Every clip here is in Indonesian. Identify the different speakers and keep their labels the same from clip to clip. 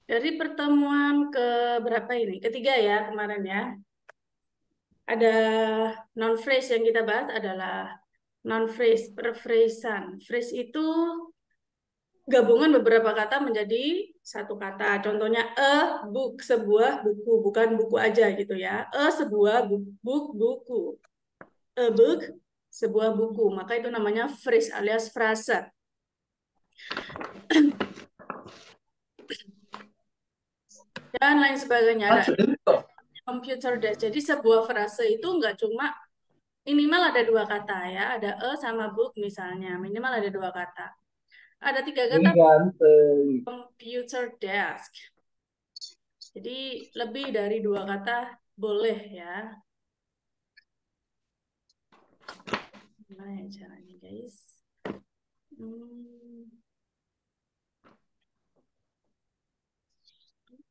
Speaker 1: Dari pertemuan ke berapa ini? Ketiga ya kemarin ya. Ada non phrase yang kita bahas adalah non phrase, perphrasean. Phrase itu gabungan beberapa kata menjadi satu kata. Contohnya a book, sebuah buku, bukan buku aja gitu ya. A sebuah buku. A book, sebuah buku. Maka itu namanya phrase alias frase. Dan lain sebagainya. Ada computer desk. Jadi sebuah frase itu nggak cuma minimal ada dua kata ya. Ada a sama book misalnya. Minimal ada dua kata. Ada tiga kata computer desk. Jadi lebih dari dua kata boleh ya. Gimana ya caranya guys?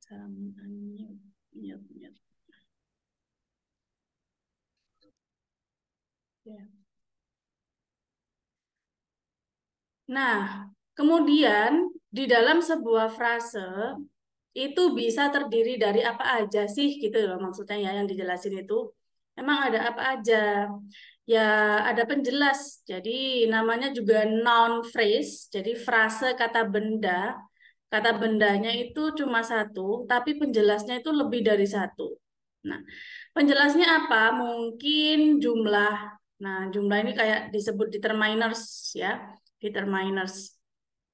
Speaker 1: Cara mute. Ya. Nah, kemudian di dalam sebuah frase itu bisa terdiri dari apa aja sih gitu loh maksudnya ya yang dijelasin itu. Emang ada apa aja? Ya ada penjelas. Jadi namanya juga noun phrase. Jadi frase kata benda. Kata bendanya itu cuma satu, tapi penjelasnya itu lebih dari satu. Nah, penjelasnya apa? Mungkin jumlah. Nah, jumlah ini kayak disebut determiners ya. Determiners.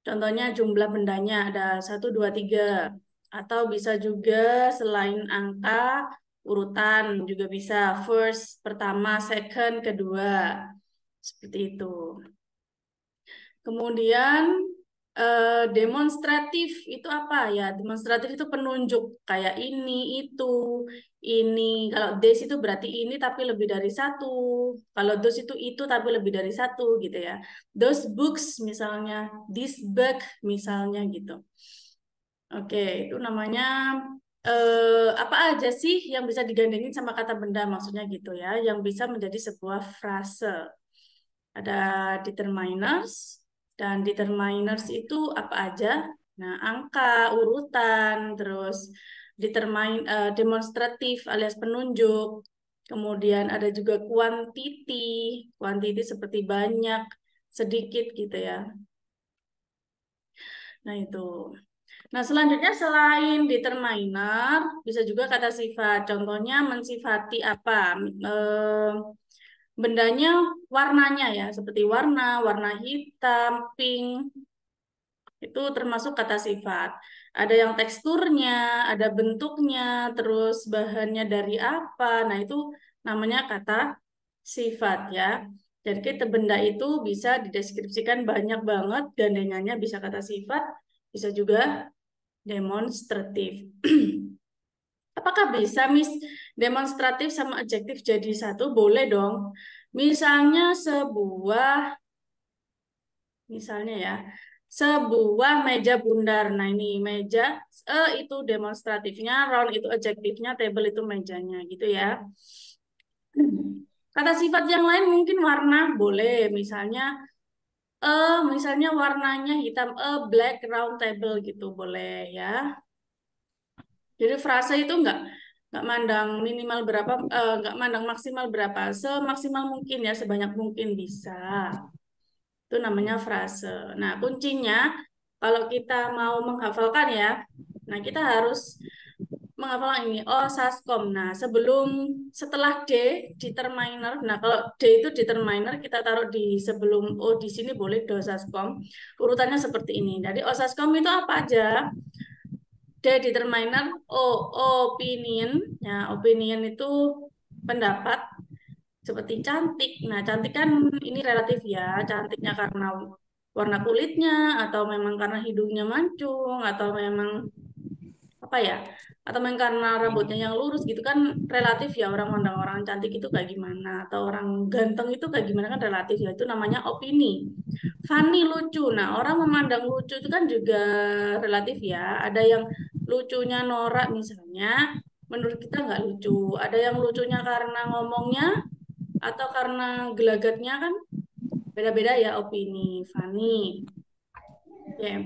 Speaker 1: Contohnya jumlah bendanya ada 1, 2, 3. Atau bisa juga selain angka, urutan juga bisa. First, pertama, second, kedua. Seperti itu. Kemudian demonstratif itu apa ya? Demonstratif itu penunjuk kayak ini, ini. Kalau this itu berarti ini tapi lebih dari satu. Kalau those itu tapi lebih dari satu gitu ya. Those books misalnya, this book misalnya gitu. Oke, itu namanya apa aja sih yang bisa digandengin sama kata benda maksudnya gitu ya, yang bisa menjadi sebuah frase. Ada determiners, dan determiners itu apa aja? Nah, angka, urutan, terus demonstratif alias penunjuk. Kemudian ada juga quantity seperti banyak, sedikit gitu ya. Nah, itu. Nah, selanjutnya selain determiner, bisa juga kata sifat. Contohnya mensifati apa? Bendanya warnanya ya, seperti warna, warna hitam, pink, itu termasuk kata sifat. Ada yang teksturnya, ada bentuknya, terus bahannya dari apa. Nah, itu namanya kata sifat ya. Jadi kita benda itu bisa dideskripsikan banyak banget, gandengannya bisa kata sifat, bisa juga demonstratif. Apakah bisa, Miss, demonstratif sama adjektif jadi satu? Boleh dong. Misalnya ya, sebuah meja bundar. Nah ini meja, itu demonstratifnya, round itu adjektifnya, table itu mejanya, gitu ya. Kata sifat yang lain mungkin warna, boleh. Misalnya warnanya hitam, black round table gitu, boleh ya. Jadi frase itu nggak mandang minimal berapa, nggak mandang maksimal berapa, semaksimal mungkin ya, sebanyak mungkin bisa. Itu namanya frase. Nah, kuncinya kalau kita mau menghafalkan ya, nah kita harus menghafalkan ini. Oh, saskom. Nah, setelah D, determiner. Nah, kalau D itu determiner, kita taruh di sebelum O di sini boleh do saskom. Urutannya seperti ini. Jadi, O saskom itu apa aja? D determiner, O opinion. Nah, opinion itu pendapat seperti cantik. Nah, cantik kan ini relatif ya. Cantiknya karena warna kulitnya, atau memang karena hidungnya mancung, atau memang apa ya, atau main karena rambutnya yang lurus gitu kan relatif ya, orang mandang orang cantik itu kayak gimana atau orang ganteng itu kayak gimana kan relatif ya, itu namanya opini. Funny, lucu. Nah, orang memandang lucu itu kan juga relatif ya, ada yang lucunya norak misalnya menurut kita nggak lucu, ada yang lucunya karena ngomongnya atau karena gelagatnya kan beda-beda ya opini. Funny ya.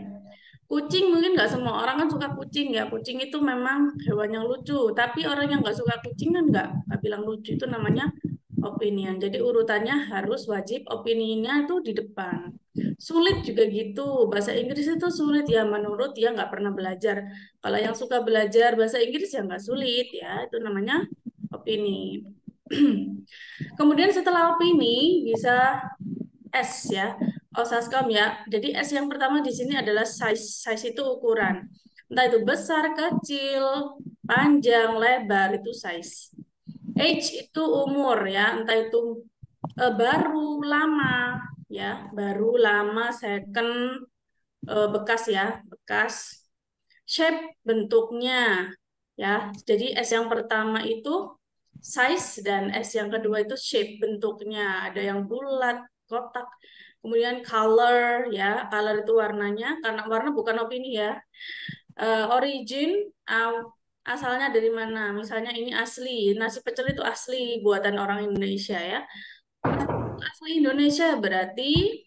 Speaker 1: Kucing mungkin nggak semua orang kan suka kucing ya. Kucing itu memang hewan yang lucu. Tapi orang yang nggak suka kucing kan nggak bilang lucu. Itu namanya opinion. Jadi urutannya harus wajib opininya itu di depan. Sulit juga gitu. Bahasa Inggris itu sulit ya menurut dia nggak pernah belajar. Kalau yang suka belajar bahasa Inggris ya nggak sulit ya. Itu namanya opini. Kemudian setelah opini bisa S ya, Osascom ya. Jadi S yang pertama di sini adalah size. Size itu ukuran. Entah itu besar, kecil, panjang, lebar, itu size. Age itu umur ya, entah itu baru, lama ya, baru, lama, second, bekas ya, bekas. Shape bentuknya ya. Jadi S yang pertama itu size dan S yang kedua itu shape bentuknya. Ada yang bulat, kotak. Kemudian color ya, color itu warnanya karena warna bukan opini ya. Origin asalnya dari mana? Misalnya ini asli, nasi pecel itu asli buatan orang Indonesia ya. Asli Indonesia berarti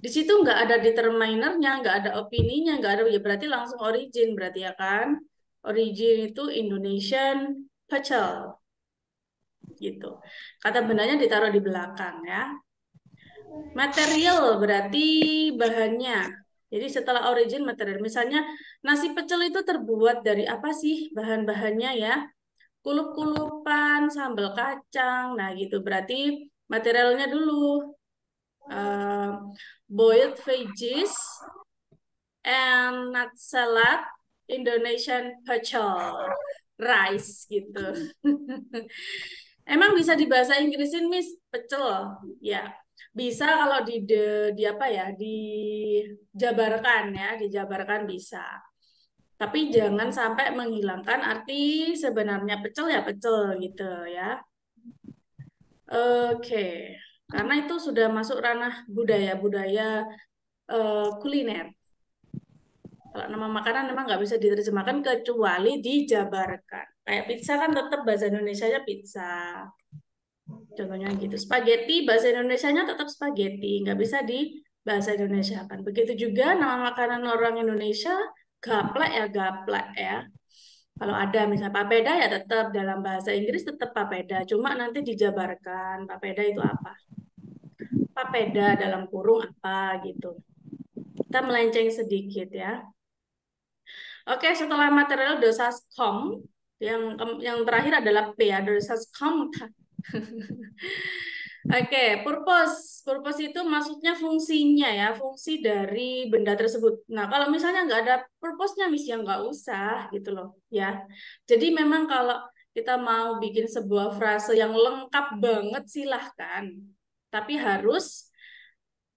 Speaker 1: di situ nggak ada determinernya, nggak ada opininya, nggak ada ya berarti langsung origin berarti ya kan? Origin itu Indonesian pecel gitu. Kata bendanya ditaruh di belakang ya. Material berarti bahannya. Jadi setelah origin material, misalnya nasi pecel itu terbuat dari apa sih bahan-bahannya ya? Kulup-kulupan, sambal kacang, nah gitu. Berarti materialnya dulu. eh, Boiled veggies, and nut salad, Indonesian pecel, rice gitu. Emang bisa di bahasa Inggrisin, Miss, pecel? Ya, bisa kalau di apa ya, dijabarkan ya, dijabarkan bisa. Tapi jangan sampai menghilangkan arti sebenarnya pecel ya pecel gitu ya. Oke, karena itu sudah masuk ranah budaya-budaya kuliner. Kalau nama makanan memang nggak bisa diterjemahkan kecuali dijabarkan. Kayak pizza kan tetap bahasa Indonesianya pizza. Contohnya gitu. Spaghetti bahasa Indonesianya tetap spaghetti, nggak bisa di bahasa Indonesia kan. Begitu juga nama makanan orang Indonesia gaplek ya gaplek ya. Kalau ada misalnya papeda ya tetap dalam bahasa Inggris tetap papeda, cuma nanti dijabarkan papeda itu apa. Papeda dalam kurung apa gitu. Kita melenceng sedikit ya. Oke, setelah material dosascom, yang terakhir adalah P ya, dosascom. Oke, purpose. Purpose itu maksudnya fungsinya ya, fungsi dari benda tersebut. Nah, kalau misalnya nggak ada purpose-nya, Miss, ya nggak usah gitu loh, ya. Jadi memang kalau kita mau bikin sebuah frase yang lengkap banget, silahkan. Tapi harus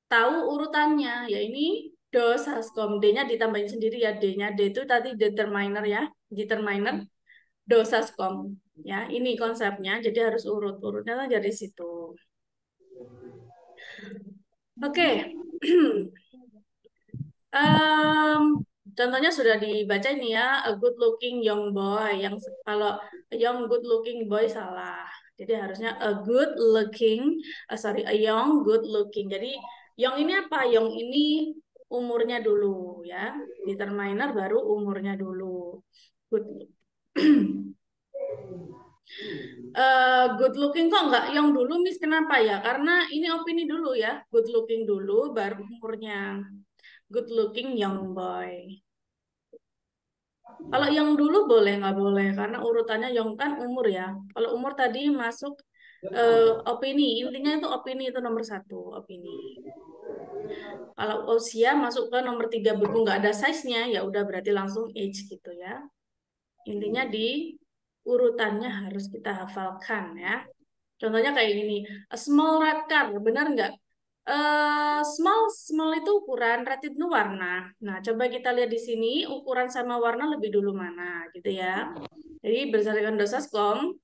Speaker 1: tahu urutannya. Ya ini dos haskom, D-nya ditambahin sendiri ya, D-nya. D itu tadi determiner ya, determiner dos haskom. Ya, ini konsepnya, jadi harus urut-urutnya dari situ. Oke. Em, contohnya sudah dibaca ini ya, a good looking young boy. Yang kalau young good looking boy salah. Jadi harusnya a good looking, sorry, a young good looking. Jadi young ini apa? Young ini umurnya dulu ya. Determiner baru umurnya dulu. Good. Good looking kok nggak yang dulu, Miss? Kenapa ya? Karena ini opini dulu ya. Good looking dulu, baru umurnya. Good looking young boy. Kalau yang dulu boleh nggak boleh? Karena urutannya yang kan umur ya. Kalau umur tadi masuk opini. Intinya itu opini itu nomor satu, opini. Kalau usia masuk ke nomor tiga berhubung nggak ada size-nya, ya udah berarti langsung age gitu ya. Intinya di urutannya harus kita hafalkan ya. Contohnya kayak gini, a small red car, benar nggak? Small itu ukuran, red itu warna. Nah, coba kita lihat di sini ukuran sama warna lebih dulu mana, gitu ya. Jadi berdasarkan dosascom,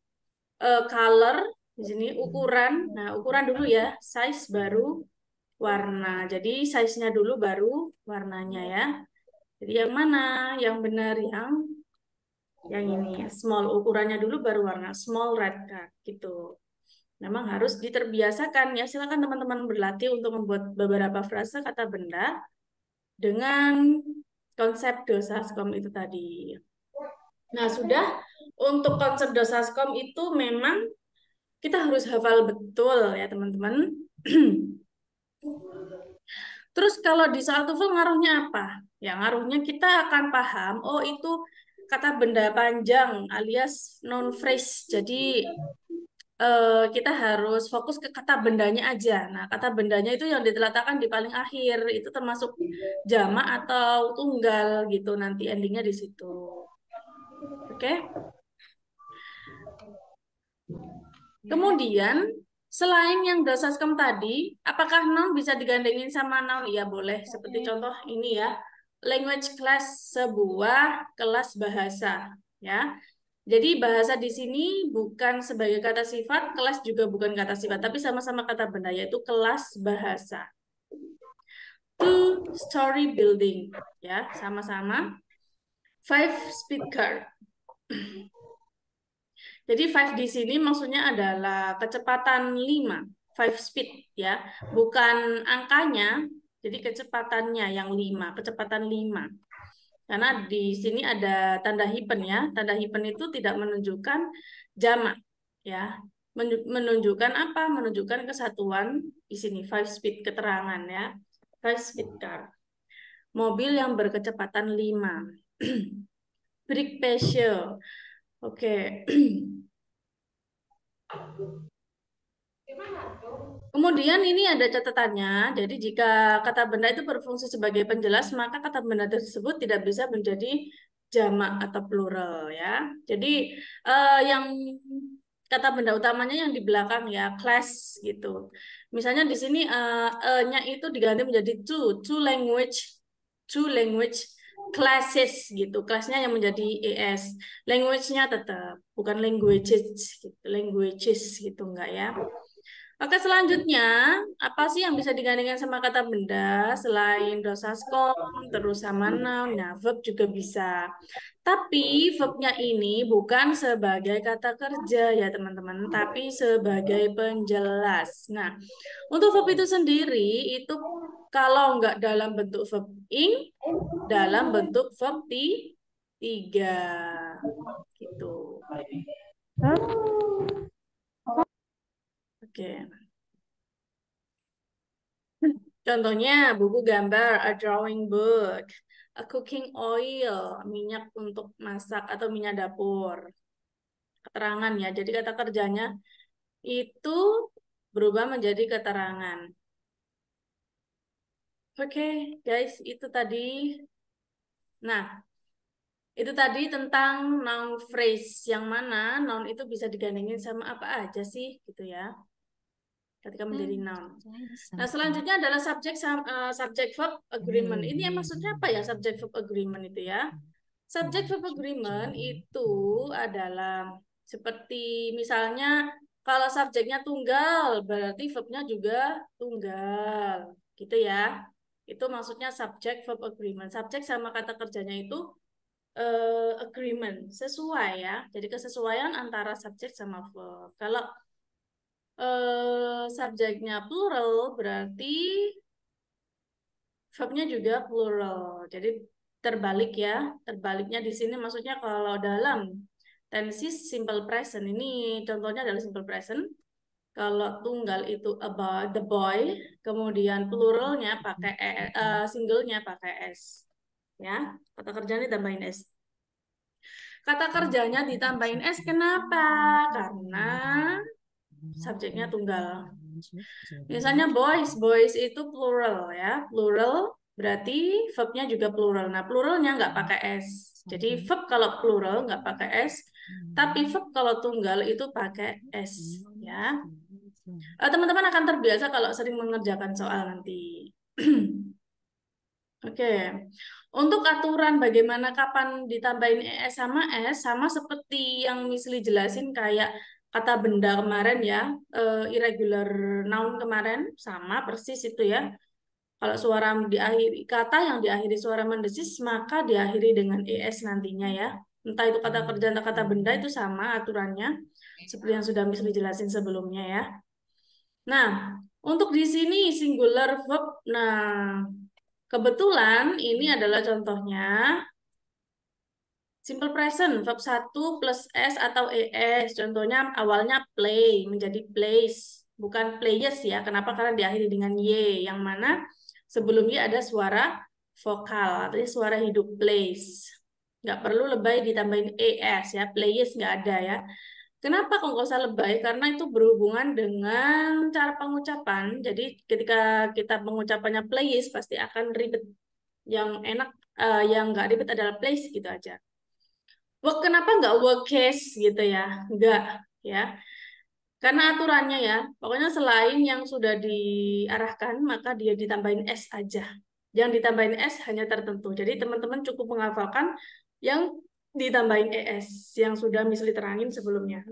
Speaker 1: color di sini ukuran. Nah, ukuran dulu ya, size baru warna. Jadi size-nya dulu baru warnanya ya. Jadi yang mana? Yang benar yang ini. Small ukurannya dulu baru warna. Small red card gitu. Memang harus diterbiasakan ya. Silakan teman-teman berlatih untuk membuat beberapa frase kata benda dengan konsep dosascom itu tadi. Nah, sudah untuk konsep dosascom itu memang kita harus hafal betul ya, teman-teman. Terus kalau di soal TOEFL ngaruhnya apa? Ya, ngaruhnya kita akan paham, oh itu kata benda panjang alias non phrase. Jadi kita harus fokus ke kata bendanya aja. Nah, kata bendanya itu yang diletakkan di paling akhir, itu termasuk jamak atau tunggal gitu. Nanti endingnya di situ. Oke? Kemudian, selain yang dosascom tadi, apakah noun bisa digandengin sama noun? Iya, boleh. Seperti contoh ini ya. Language class, sebuah kelas bahasa. Ya. Jadi bahasa di sini bukan sebagai kata sifat, kelas juga bukan kata sifat, tapi sama-sama kata benda, yaitu kelas bahasa. Two-story building. Ya, sama-sama. Five speaker. Jadi five di sini maksudnya adalah kecepatan 5, five speed ya, bukan angkanya, jadi kecepatannya yang 5, kecepatan 5. Karena di sini ada tanda hyphen ya, tanda hyphen itu tidak menunjukkan jamak ya, menunjukkan apa? Menunjukkan kesatuan di sini five speed keterangan ya, five speed car, mobil yang berkecepatan 5. Break pressure, oke. Kemudian ini ada catatannya, jadi jika kata benda itu berfungsi sebagai penjelas, maka kata benda tersebut tidak bisa menjadi jamak atau plural ya. Jadi yang kata benda utamanya yang di belakang ya, class gitu. Misalnya di sini nya itu diganti menjadi two language classes gitu. Kelasnya yang menjadi es. Language-nya tetap bukan languages gitu enggak ya. Oke, selanjutnya, apa sih yang bisa digandingkan sama kata benda selain dosascom, terus sama noun? Nah, verb juga bisa. Tapi verbnya ini bukan sebagai kata kerja ya teman-teman, tapi sebagai penjelas. Nah, untuk verb itu sendiri, itu kalau nggak dalam bentuk verb ing, dalam bentuk verb tiga. Gitu. Oke. Contohnya buku gambar, a drawing book, a cooking oil, minyak untuk masak atau minyak dapur. Keterangan ya. Jadi kata kerjanya itu berubah menjadi keterangan. Oke, guys, itu tadi. Nah, itu tadi tentang noun phrase yang mana noun itu bisa digandengin sama apa aja sih gitu ya. Ketika menjadi noun. Nah, selanjutnya adalah subject verb agreement. Ini yang maksudnya apa ya subject verb agreement itu ya? Subject verb agreement itu adalah seperti misalnya kalau subjeknya tunggal, berarti verbnya juga tunggal. Gitu ya. Itu maksudnya subject verb agreement. Subjek sama kata kerjanya itu agreement, sesuai ya. Jadi kesesuaian antara subjek sama verb. Kalau subjeknya plural berarti verbnya juga plural. Jadi terbalik ya. Terbaliknya di sini maksudnya kalau dalam tenses simple present ini contohnya adalah simple present. Kalau tunggal itu about the boy, kemudian pluralnya pakai singlenya pakai s. Ya, kata kerjanya ditambahin s. Kata kerjanya ditambahin s kenapa? Karena subjeknya tunggal. Misalnya boys, boys itu plural ya, plural berarti verbnya juga plural. Nah, pluralnya nggak pakai s. Jadi verb kalau plural nggak pakai s, tapi verb kalau tunggal itu pakai s ya. Teman-teman akan terbiasa kalau sering mengerjakan soal nanti. Oke, untuk aturan bagaimana kapan ditambahin ES sama S, sama seperti yang Misli jelasin kayak kata benda kemarin ya, irregular noun kemarin, sama persis itu ya. Kalau suara diakhiri kata yang diakhiri suara mendesis, maka diakhiri dengan ES nantinya ya. Entah itu kata kerja atau kata benda itu sama aturannya, seperti yang sudah Misli jelasin sebelumnya ya. Nah, untuk di sini singular verb, nah kebetulan ini adalah contohnya simple present, verb 1 plus S atau ES. Contohnya awalnya play, menjadi plays. Bukan players ya. Kenapa? Karena diakhiri dengan Y. Yang mana sebelum Y ada suara vokal. Artinya suara hidup plays. Nggak perlu lebay ditambahin ES ya. Players nggak ada ya. Kenapa kok nggak usah lebay? Karena itu berhubungan dengan cara pengucapan. Jadi ketika kita pengucapannya plays, pasti akan ribet. Yang enak, yang nggak ribet adalah plays gitu aja. Work kenapa nggak work case gitu ya? Nggak ya. Karena aturannya ya, pokoknya selain yang sudah diarahkan, maka dia ditambahin S aja. Yang ditambahin S hanya tertentu. Jadi teman-teman cukup menghafalkan yang ditambahin ES yang sudah misli terangin sebelumnya.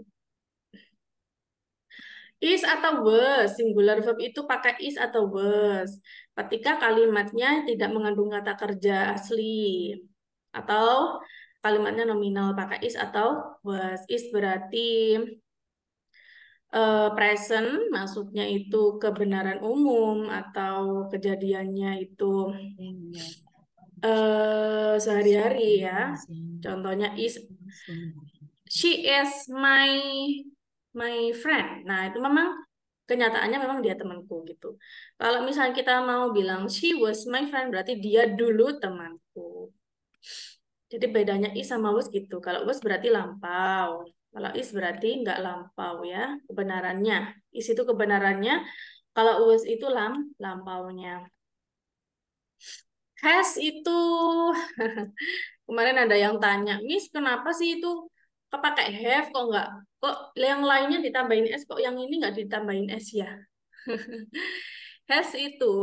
Speaker 1: Is atau was, singular verb itu pakai is atau was. Ketika kalimatnya tidak mengandung kata kerja asli. Atau kalimatnya nominal pakai is atau was. Is berarti present, maksudnya itu kebenaran umum atau kejadiannya itu sehari-hari ya. Contohnya is she is my friend. Nah, itu memang kenyataannya memang dia temanku gitu. Kalau misalnya kita mau bilang she was my friend berarti dia dulu temanku. Jadi bedanya is sama was gitu. Kalau was berarti lampau. Kalau is berarti nggak lampau ya kebenarannya. Is itu kebenarannya. Kalau was itu lampaunya. Has itu kemarin ada yang tanya, Miss kenapa sih itu kepakai have kok nggak kok yang lainnya ditambahin s kok yang ini nggak ditambahin s ya? Has itu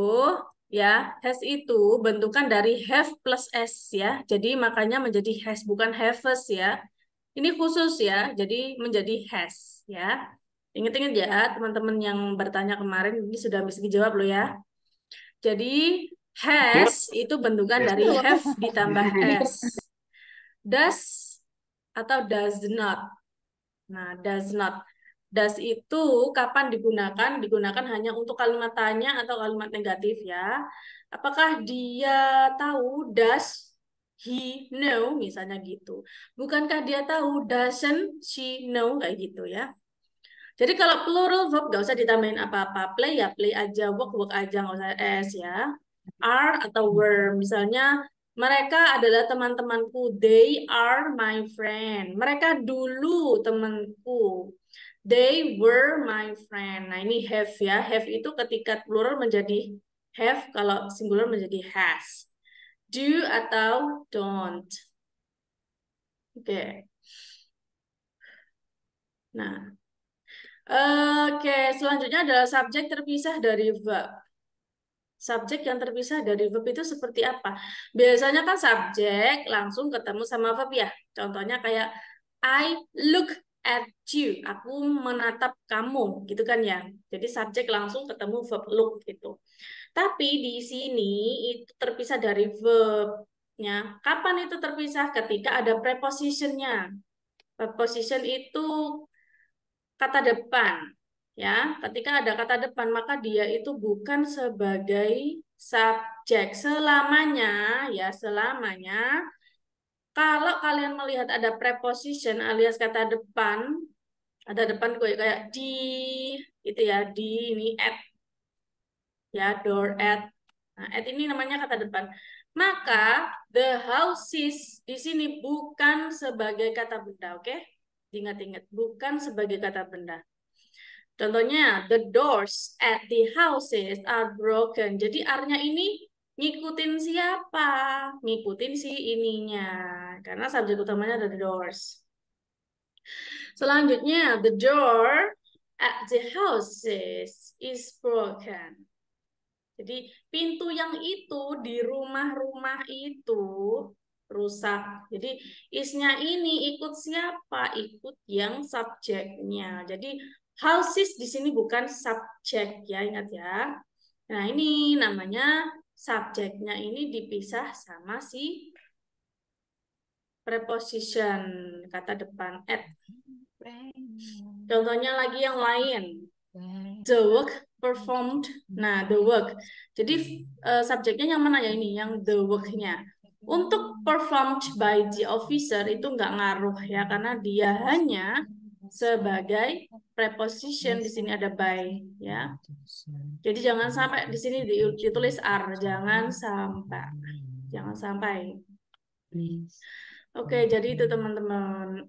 Speaker 1: ya, has itu bentukan dari have plus s ya. Jadi makanya menjadi has bukan haves ya. Ini khusus ya, jadi menjadi has ya. Ingat-ingat ya, teman-teman yang bertanya kemarin ini sudah bisa dijawab loh ya. Jadi has itu bentukan dari have ditambah s. Does atau does not. Nah, does not. Does itu kapan digunakan? Digunakan hanya untuk kalimat tanya atau kalimat negatif ya. Apakah dia tahu? Does he know? Misalnya gitu. Bukankah dia tahu? Doesn't she know? Kayak gitu ya. Jadi kalau plural verb gak usah ditambahin apa-apa. Play ya play aja, work aja, nggak usah s ya. Are atau were. Misalnya mereka adalah teman-temanku. They are my friend. Mereka dulu temanku. They were my friend. Nah ini have ya. Have itu ketika plural menjadi have, kalau singular menjadi has. Do atau don't. Oke. Nah. Oke, selanjutnya adalah subjek terpisah dari verb. Subjek yang terpisah dari verb itu seperti apa? Biasanya kan subjek langsung ketemu sama verb ya. Contohnya kayak I look at you. Aku menatap kamu, gitu kan ya. Jadi subjek langsung ketemu verb look gitu. Tapi di sini itu terpisah dari verbnya. Kapan itu terpisah? Ketika ada prepositionnya. Preposition itu kata depan ya. Ketika ada kata depan maka dia itu bukan sebagai subjek selamanya ya, selamanya. Kalau kalian melihat ada preposition alias kata depan, ada depan kayak di itu ya, di ini at ya, door at. Nah, at ini namanya kata depan. Maka the houses di sini bukan sebagai kata benda, oke? Ingat-ingat, bukan sebagai kata benda. Contohnya, the doors at the houses are broken. Jadi R-nya ini ngikutin siapa? Ngikutin si ininya. Karena subjek utamanya ada the doors. Selanjutnya, the door at the houses is broken. Jadi pintu yang itu di rumah-rumah itu rusak. Jadi isnya ini ikut siapa? Ikut yang subjeknya. Jadi houses di sini bukan subjek ya, ingat ya. Nah, ini namanya subjeknya ini dipisah sama si preposition kata depan at. Contohnya lagi yang lain. The work performed. Nah, the work. Jadi subjeknya yang mana ya ini? Yang the work-nya. Untuk performed by the officer itu nggak ngaruh ya, karena dia hanya sebagai preposition. Di sini ada by ya. Jadi jangan sampai di sini ditulis are, jangan sampai. Jangan sampai. Oke, jadi itu teman-teman.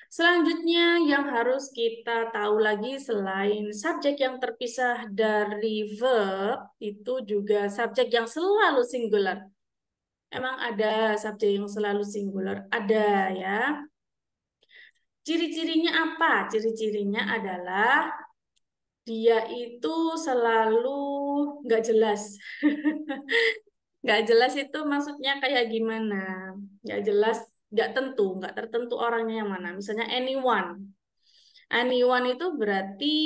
Speaker 1: Selanjutnya yang harus kita tahu lagi selain subjek yang terpisah dari verb, itu juga subjek yang selalu singular. Emang ada subjek yang selalu singular? Ada ya. Ciri-cirinya apa? Ciri-cirinya adalah dia itu selalu nggak jelas. Nggak jelas itu maksudnya kayak gimana? Nggak jelas, nggak tertentu orangnya yang mana. Misalnya anyone. Anyone itu berarti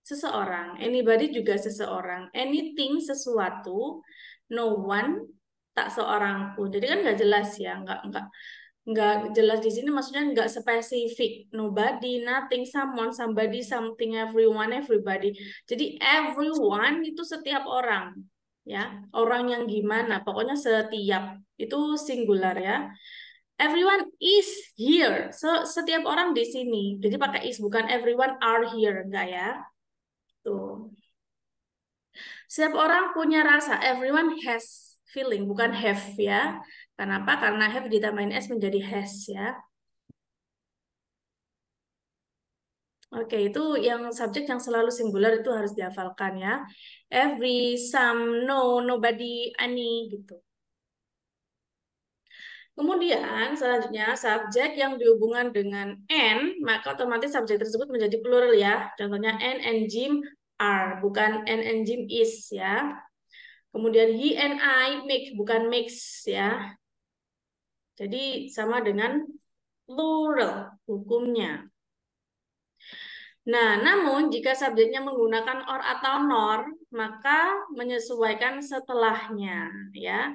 Speaker 1: seseorang. Anybody juga seseorang. Anything sesuatu. No one tak seorang pun. Jadi kan nggak jelas ya, nggak jelas di sini maksudnya nggak spesifik. Nobody, nothing, someone, somebody, something, everyone, everybody. Jadi everyone itu setiap orang, ya. Orang yang gimana? Pokoknya setiap itu singular ya. Everyone is here. So, setiap orang di sini. Jadi pakai is, bukan everyone are here, enggak ya? Tuh. Setiap orang punya rasa. Everyone has feeling, bukan have ya. Kenapa? Karena have ditambahin s menjadi has ya. Oke, itu yang subjek yang selalu singular itu harus dihafalkan ya. Every, some, no, nobody, any gitu. Kemudian selanjutnya subjek yang dihubungan dengan n, maka otomatis subjek tersebut menjadi plural ya. Contohnya Anne and Jim are, bukan Anne and Jim is ya. Kemudian he and I make, bukan makes ya. Jadi sama dengan plural hukumnya. Nah, namun jika subjeknya menggunakan or atau nor, maka menyesuaikan setelahnya ya.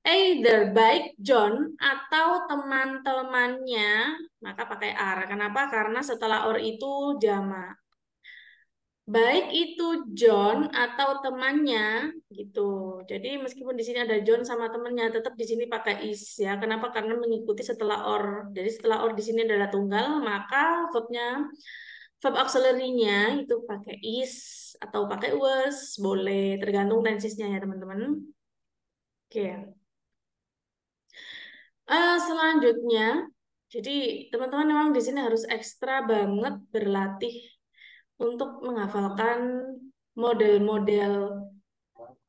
Speaker 1: Either baik John atau teman-temannya, maka pakai are. Kenapa? Karena setelah or itu jamak. Baik itu John atau temannya gitu. Jadi meskipun di sini ada John sama temannya, tetap di sini pakai is ya. Kenapa? Karena mengikuti setelah or. Jadi setelah or di sini adalah tunggal, maka verbnya, verb auxiliary-nya itu pakai is atau pakai was, boleh tergantung tensisnya ya teman-teman. Oke. Selanjutnya, jadi teman-teman memang di sini harus ekstra banget berlatih untuk menghafalkan model-model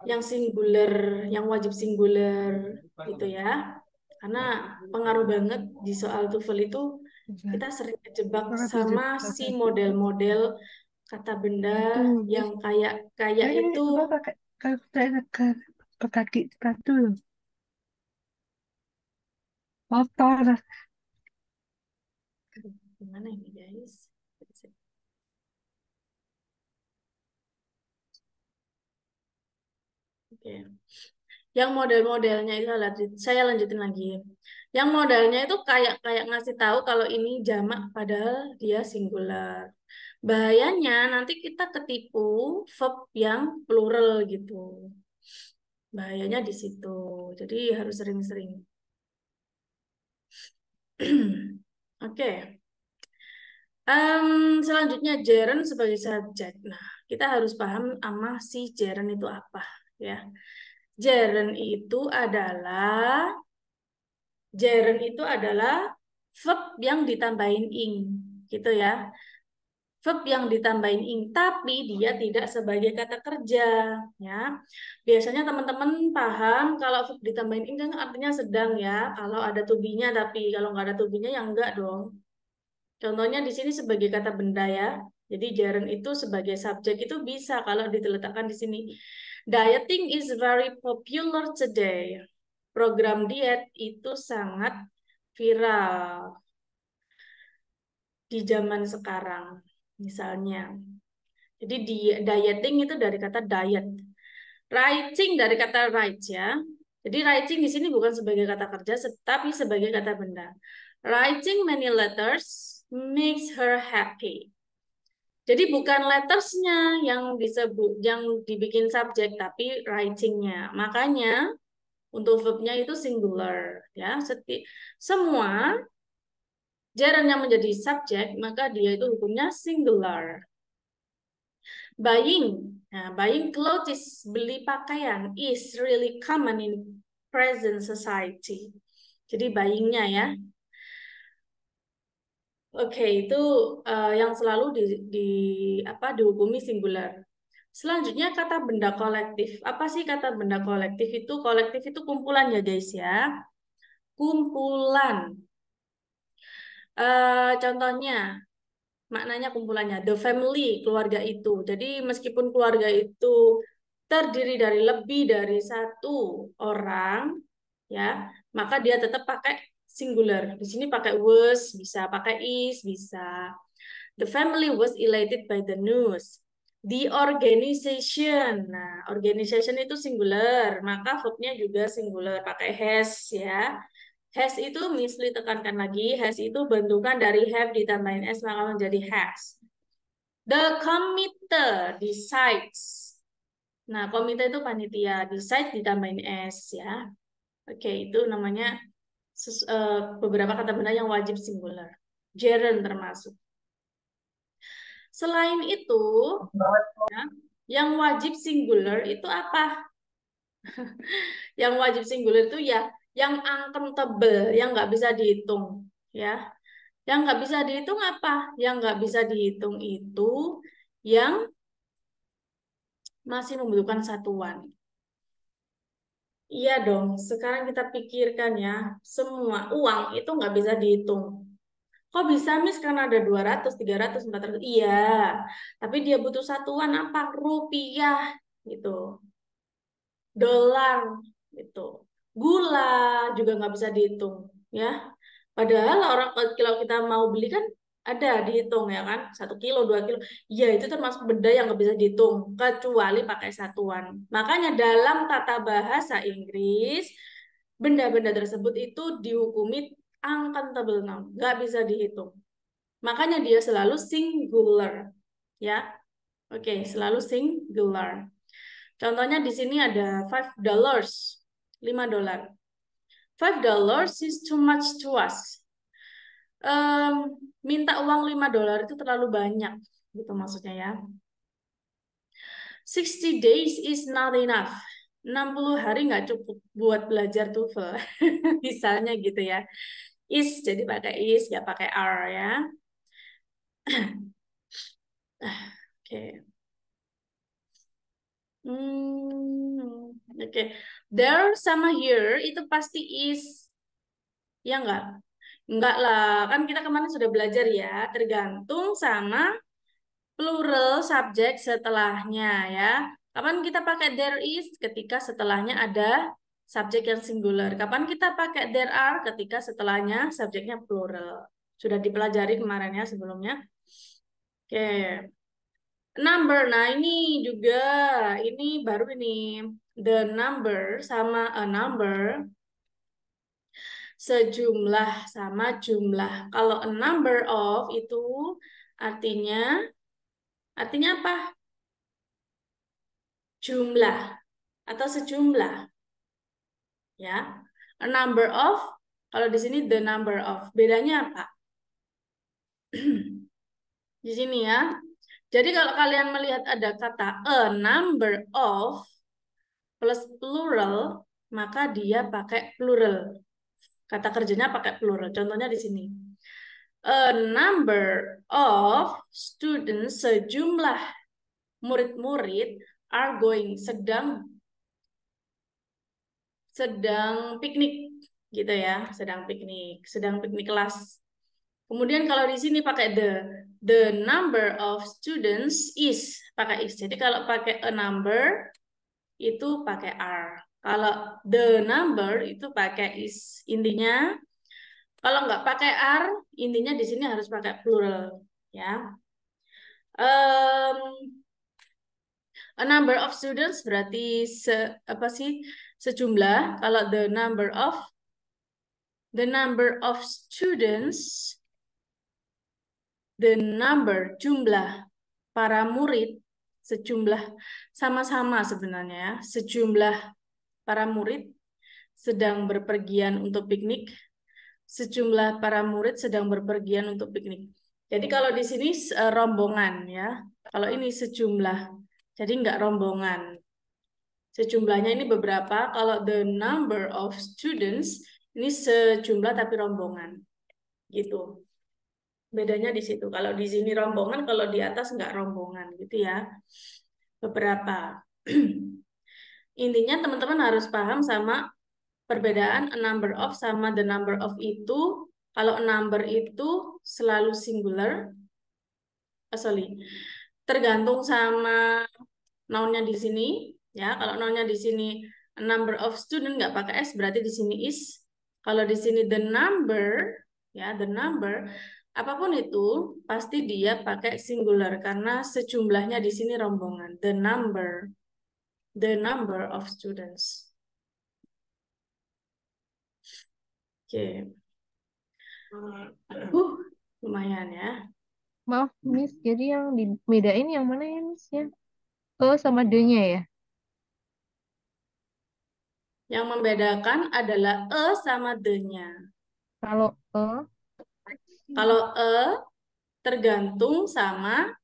Speaker 1: yang singular, yang wajib singular gitu ya. Karena pengaruh banget di soal TOEFL itu kita sering terjebak sama si model-model kata benda yang kayak itu.
Speaker 2: Kalau saya ke kaki sepatu loh, kotor.
Speaker 1: Gimana ini guys? Oke. Yang model-modelnya itu saya lanjutin lagi. Yang modelnya itu kayak kayak ngasih tahu kalau ini jamak padahal dia singular. Bahayanya nanti kita ketipu verb yang plural gitu. Bahayanya di situ. Jadi harus sering-sering. Oke. Selanjutnya gerund sebagai subjek. Nah, kita harus paham sama si gerund itu apa ya. Gerund itu adalah verb yang ditambahin ing, gitu ya. Verb yang ditambahin ing, tapi dia tidak sebagai kata kerja, ya. Biasanya teman-teman paham kalau verb ditambahin ing kan artinya sedang ya. Kalau ada to be-nya, tapi kalau nggak ada to be-nya ya enggak dong. Contohnya di sini sebagai kata benda ya. Jadi gerund itu sebagai subjek itu bisa kalau diletakkan di sini. Dieting is very popular today. Program diet itu sangat viral di zaman sekarang. Misalnya. Jadi dieting itu dari kata diet. Writing dari kata write ya. Jadi writing di sini bukan sebagai kata kerja, tapi sebagai kata benda. Writing many letters makes her happy. Jadi bukan lettersnya yang disebut, yang dibikin subjek, tapi writingnya. Makanya untuk verbnya itu singular ya. Semua gerund yang menjadi subjek, maka dia itu hukumnya singular. Buying, nah, buying clothes, beli pakaian is really common in present society. Jadi buyingnya ya. Oke, itu yang selalu dihukumi singular. Selanjutnya kata benda kolektif. Apa sih kata benda kolektif itu? Kolektif itu kumpulan ya guys ya. Kumpulan. Contohnya, maknanya kumpulannya. The family, keluarga itu. Jadi meskipun keluarga itu terdiri dari lebih dari satu orang, ya, maka dia tetap pakai singular. Di sini pakai was, bisa pakai is, bisa. The family was elated by the news. The organization. Nah, organization itu singular, maka verbnya juga singular, pakai has ya. Has itu misli tekankan lagi, has itu bentukan dari have ditambahin s maka menjadi has. The committee decides. Nah, komite itu panitia, decide ditambahin s ya. Oke, itu namanya beberapa kata benda yang wajib singular. Gerund termasuk. Selain itu, ya, yang wajib singular itu apa? Yang wajib singular itu ya yang uncountable, yang nggak bisa dihitung, ya. Yang nggak bisa dihitung apa? Yang nggak bisa dihitung itu yang masih membutuhkan satuan. Iya dong, sekarang kita pikirkan ya, semua uang itu nggak bisa dihitung. Kok bisa, Miss? Karena ada 200, 300, 400. Iya, tapi dia butuh satuan apa? Rupiah, gitu. Dolar, gitu. Gula juga nggak bisa dihitung, ya. Padahal orang kalau kita mau beli kan ada dihitung ya kan, 1 kilo, 2 kilo. Ya itu termasuk benda yang nggak bisa dihitung kecuali pakai satuan. Makanya dalam tata bahasa Inggris benda-benda tersebut itu dihukumi uncountable noun, nggak bisa dihitung. Makanya dia selalu singular, ya. Oke, selalu singular. Contohnya di sini ada $5, $5. $5 is too much to us. Minta uang $5 itu terlalu banyak, gitu maksudnya ya. 60 days is not enough. 60 hari nggak cukup buat belajar TOEFL. Misalnya gitu ya. Is, jadi pakai is, nggak pakai are ya. Oke. Oke. There sama here itu pasti is. Ya enggak? Enggak lah, kan kita kemarin sudah belajar ya, tergantung sama plural subjek setelahnya ya. Kapan kita pakai there is? Ketika setelahnya ada subjek yang singular. Kapan kita pakai there are? Ketika setelahnya subjeknya plural. Sudah dipelajari kemarin ya sebelumnya. Oke. Number. Nah, ini juga ini baru ini. The number sama a number sejumlah sama jumlah. Kalau a number of itu artinya apa? Jumlah atau sejumlah, ya. A number of, kalau di sini the number of. Bedanya apa? Di sini ya. Jadi kalau kalian melihat ada kata a number of plus plural, maka dia pakai plural. Kata kerjanya pakai plural. Contohnya di sini. A number of students, sejumlah murid-murid are going, sedang piknik gitu ya, sedang piknik kelas. Kemudian kalau di sini pakai the number of students is pakai is. Jadi kalau pakai a number itu pakai are. Kalau the number itu pakai is. Intinya kalau nggak pakai are, intinya di sini harus pakai plural, ya. Um, a number of students berarti apa sih? Sejumlah. Kalau the number of students, the number jumlah para murid sejumlah sama-sama sebenarnya ya. Sejumlah para murid sedang berpergian untuk piknik. Sejumlah para murid sedang berpergian untuk piknik. Jadi kalau di sini rombongan ya. Kalau ini sejumlah. Jadi nggak rombongan. Sejumlahnya ini beberapa. Kalau the number of students ini sejumlah tapi rombongan. Gitu. Bedanya di situ. Kalau di sini rombongan, kalau di atas nggak rombongan gitu ya. Beberapa. Intinya teman-teman harus paham sama perbedaan a number of sama the number of itu. Kalau a number itu selalu singular, sorry, tergantung sama nounnya di sini. Ya, kalau nounnya di sini a number of student nggak pakai s, berarti di sini is. Kalau di sini the number, ya the number, apapun itu pasti dia pakai singular karena sejumlahnya di sini rombongan. The number of students. Oke. Lumayan ya.
Speaker 3: Maaf, Miss. Jadi yang dibedain yang mana ya, Miss ya? Oh, sama D-nya ya?
Speaker 1: Yang membedakan adalah e sama the-nya.
Speaker 3: Kalau
Speaker 1: Kalau e tergantung sama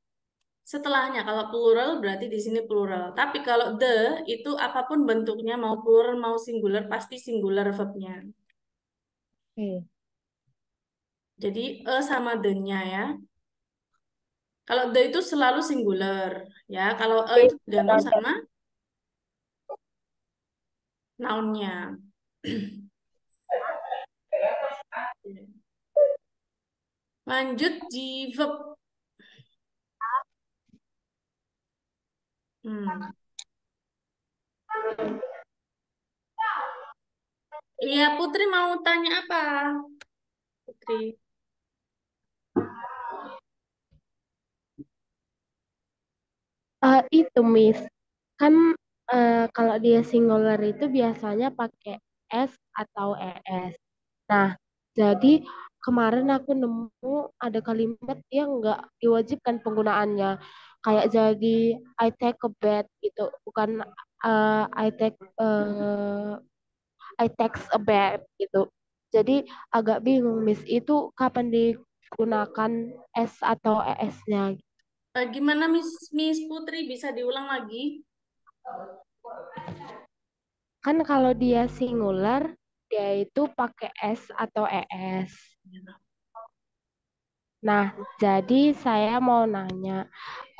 Speaker 1: setelahnya. Kalau plural berarti di sini plural. Tapi kalau the itu apapun bentuknya mau plural mau singular pasti singular verbnya.
Speaker 3: oke.
Speaker 1: Jadi e sama the-nya ya. Kalau the itu selalu singular ya. Kalau e itu tergantung sama noun-nya. Lanjut di verb. Hmm. Iya, Putri mau tanya apa? Putri.
Speaker 4: Itu Miss, kan kalau dia singular itu biasanya pakai S atau ES. Nah, jadi kemarin aku nemu ada kalimat yang nggak diwajibkan penggunaannya. Kayak jadi I take a bath gitu, bukan eh, I take I takes a bath gitu. Jadi agak bingung Miss, itu kapan digunakan S atau ES-nya?
Speaker 1: Gimana Miss Putri bisa diulang lagi?
Speaker 4: Kan kalau dia singular, dia itu pakai S atau ES. Nah, jadi saya mau nanya,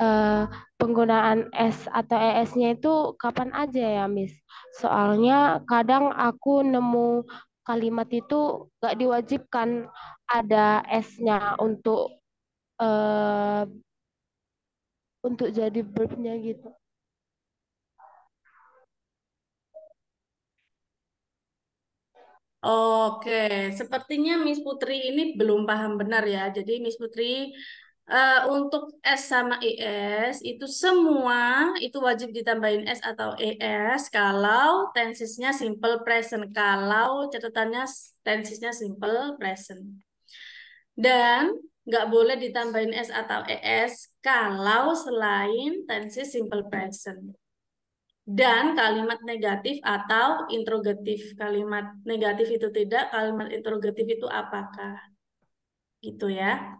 Speaker 4: eh, penggunaan S atau ES-nya itu kapan aja ya, Miss? Soalnya kadang aku nemu kalimat itu nggak diwajibkan ada S-nya eh, untuk jadi verb-nya gitu.
Speaker 1: Oke, sepertinya Miss Putri ini belum paham benar ya. Jadi Miss Putri untuk S sama ES itu semua itu wajib ditambahin S atau ES kalau tensesnya simple present. Kalau catatannya tensesnya simple present. Dan nggak boleh ditambahin S atau ES kalau selain tenses simple present. Dan kalimat negatif atau interrogatif. Kalimat negatif itu tidak, kalimat interrogatif itu apakah. Gitu ya.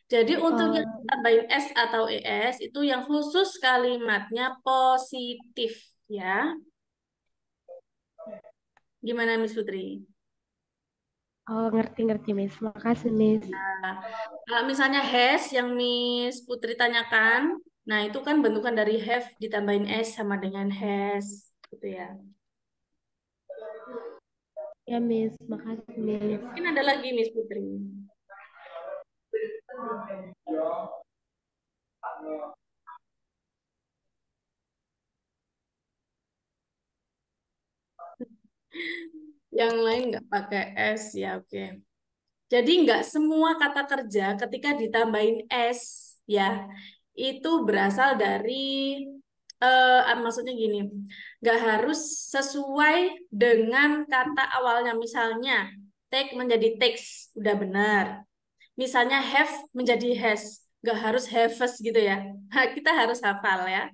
Speaker 1: Jadi untuk yang
Speaker 4: Eh,
Speaker 1: tambahin S atau ES itu yang khusus kalimatnya positif ya. Gimana Miss Putri?
Speaker 4: oh, ngerti-ngerti, Miss. Makasih, Miss.
Speaker 1: Nah, kalau misalnya has yang Miss Putri tanyakan, nah itu kan bentukan dari have ditambahin S sama dengan has gitu ya.
Speaker 4: Ya, Miss. Makasih,
Speaker 1: Ya,
Speaker 4: Miss.
Speaker 1: mungkin ada lagi Miss Putri. Yang lain nggak pakai S ya, oke. Jadi nggak semua kata kerja ketika ditambahin S ya itu berasal dari maksudnya gini, nggak harus sesuai dengan kata awalnya. Misalnya take menjadi takes udah benar. Misalnya have menjadi has, nggak harus haves gitu ya. Kita harus hafal ya.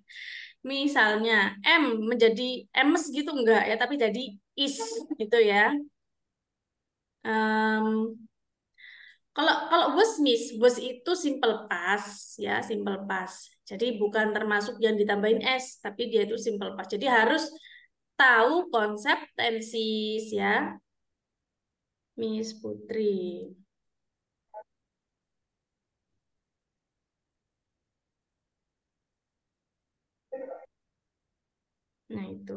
Speaker 1: Misalnya M menjadi emes gitu enggak ya, tapi jadi is gitu ya. Em, kalau kalau was miss, was itu simple past ya, simple past. Jadi bukan termasuk yang ditambahin s, tapi dia itu simple past. Jadi harus tahu konsep tenses ya, Miss Putri. Nah itu.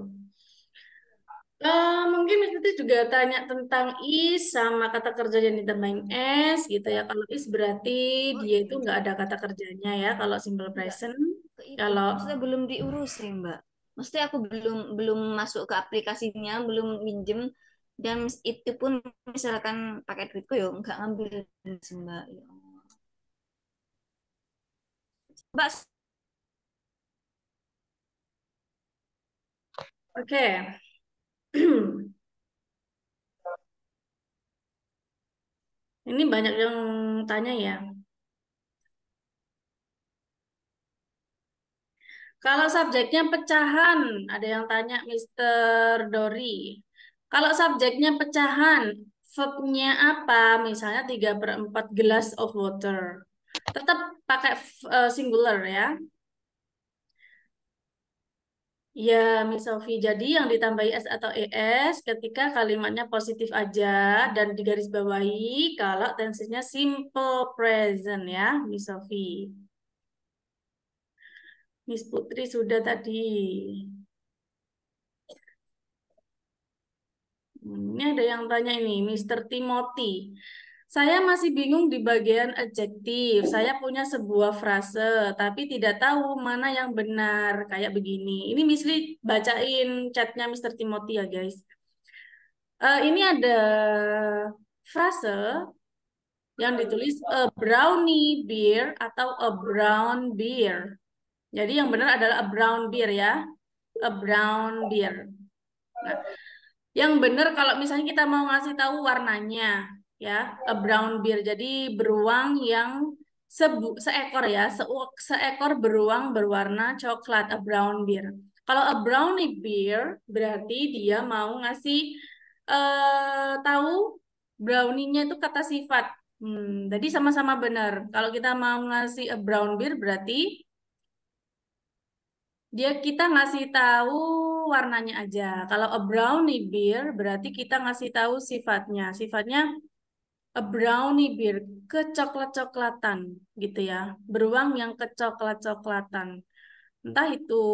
Speaker 1: Mungkin Miss Putri juga tanya tentang is sama kata kerja yang ditambahin s gitu ya. Kalau is berarti
Speaker 5: Oh,
Speaker 1: dia itu nggak ada kata kerjanya ya. Kalau simple
Speaker 5: enggak
Speaker 1: present,
Speaker 5: ke itu.
Speaker 1: kalau
Speaker 5: Maksudnya belum diurus ya, Mbak. Maksudnya aku belum belum masuk ke aplikasinya, belum minjem dan itu pun misalkan pakai duitku ya nggak ngambil sih, Mbak. Ya Allah. Mbak,
Speaker 1: oke. Ini banyak yang tanya ya. Kalau subjeknya pecahan, ada yang tanya Mister Dori. Kalau subjeknya pecahan, verbnya apa? Misalnya 3/4 glass of water. Tetap pakai singular ya. Ya, Miss Sofi. Jadi yang ditambahi S atau ES ketika kalimatnya positif aja dan digarisbawahi kalau tensinya simple present ya, Miss Sofi. Miss Putri sudah tadi. Ini ada yang tanya ini, Mister Timothy. Saya masih bingung di bagian adjektif. Saya punya sebuah frase, tapi tidak tahu mana yang benar. Kayak begini. Ini Misli bacain chatnya Mister Timothy ya, guys. Ini ada frase yang ditulis a brownie beer atau a brown beer. Jadi yang benar adalah a brown beer ya. A brown beer. Nah, yang benar kalau misalnya kita mau ngasih tahu warnanya, ya, a brown bear. Jadi beruang yang seekor ya, seekor beruang berwarna coklat, a brown bear. Kalau a brownie bear berarti dia mau ngasih tahu brownie-nya itu kata sifat. Jadi sama-sama benar. Kalau kita mau ngasih a brown bear berarti dia kita ngasih tahu warnanya aja. Kalau a brownie beer berarti kita ngasih tahu sifatnya. Sifatnya a brownie beer kecoklat-coklatan gitu ya. Beruang yang kecoklat-coklatan. Entah itu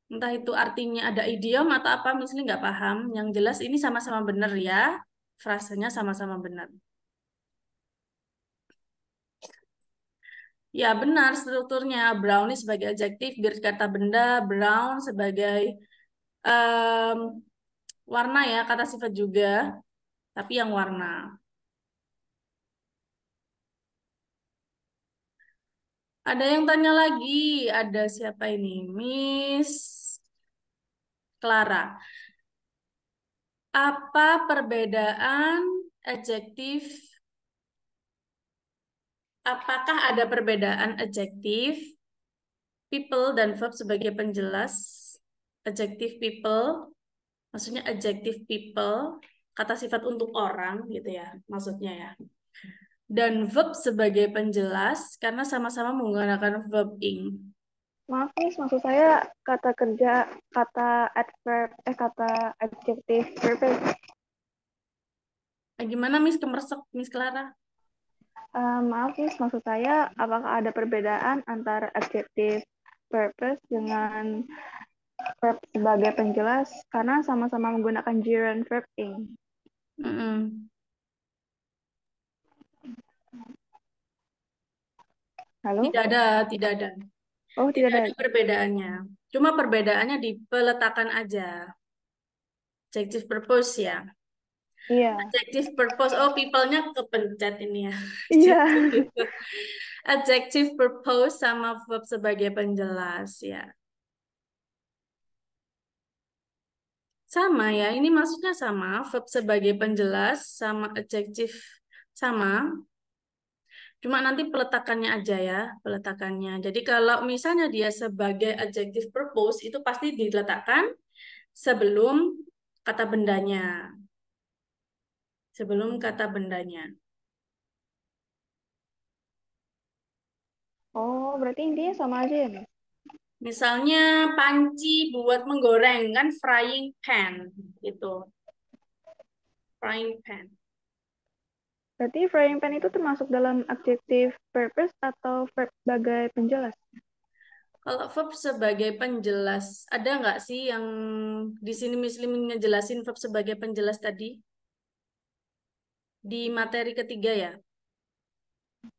Speaker 1: entah itu artinya ada idiom atau apa misalnya nggak paham. Yang jelas ini sama-sama benar ya. Frasenya sama-sama benar. Ya benar strukturnya brownie sebagai adjektif, beer kata benda, brown sebagai em, warna ya, kata sifat juga, tapi yang warna. Ada yang tanya lagi, ada siapa ini? Miss Clara. Apa perbedaan adjektif? Apakah ada perbedaan adjektif people dan verb sebagai penjelas? Adjektif people, maksudnya adjektif people, kata sifat untuk orang gitu ya, maksudnya ya. Dan verb sebagai penjelas karena sama-sama menggunakan verb ing.
Speaker 3: Maaf, Miss, maksud saya kata kerja, kata adverb, kata adjektif, verb.
Speaker 1: Gimana Miss Kemersek, Miss Clara?
Speaker 3: Maaf, Miss, maksud saya apakah ada perbedaan antara adjektif purpose dengan verb sebagai penjelas karena sama-sama menggunakan gerund verb ing.
Speaker 1: Mm-mm.
Speaker 3: Halo?
Speaker 1: Tidak ada, tidak ada.
Speaker 3: Oh, tidak
Speaker 1: Tidak
Speaker 3: ada.
Speaker 1: ada perbedaannya. Cuma perbedaannya di peletakan aja. Adjective purpose ya.
Speaker 3: Iya.
Speaker 1: Adjective purpose. Oh, people-nya kepencet ini ya.
Speaker 3: Iya.
Speaker 1: Adjective purpose sama verb sebagai penjelas ya. Sama ya, ini maksudnya sama. Verb sebagai penjelas sama adjective sama. Cuma nanti peletakannya aja ya, peletakannya. Jadi kalau misalnya dia sebagai adjective purpose itu pasti diletakkan sebelum kata bendanya. Sebelum kata bendanya.
Speaker 3: Oh, berarti intinya sama aja ya, Miss?
Speaker 1: Misalnya panci buat menggoreng kan frying pan gitu. Frying pan.
Speaker 3: Berarti frying pan itu termasuk dalam adjective purpose atau verb sebagai penjelas?
Speaker 1: Kalau verb sebagai penjelas, ada nggak sih yang di sini Muslim ngejelasin verb sebagai penjelas tadi? Di materi ketiga ya?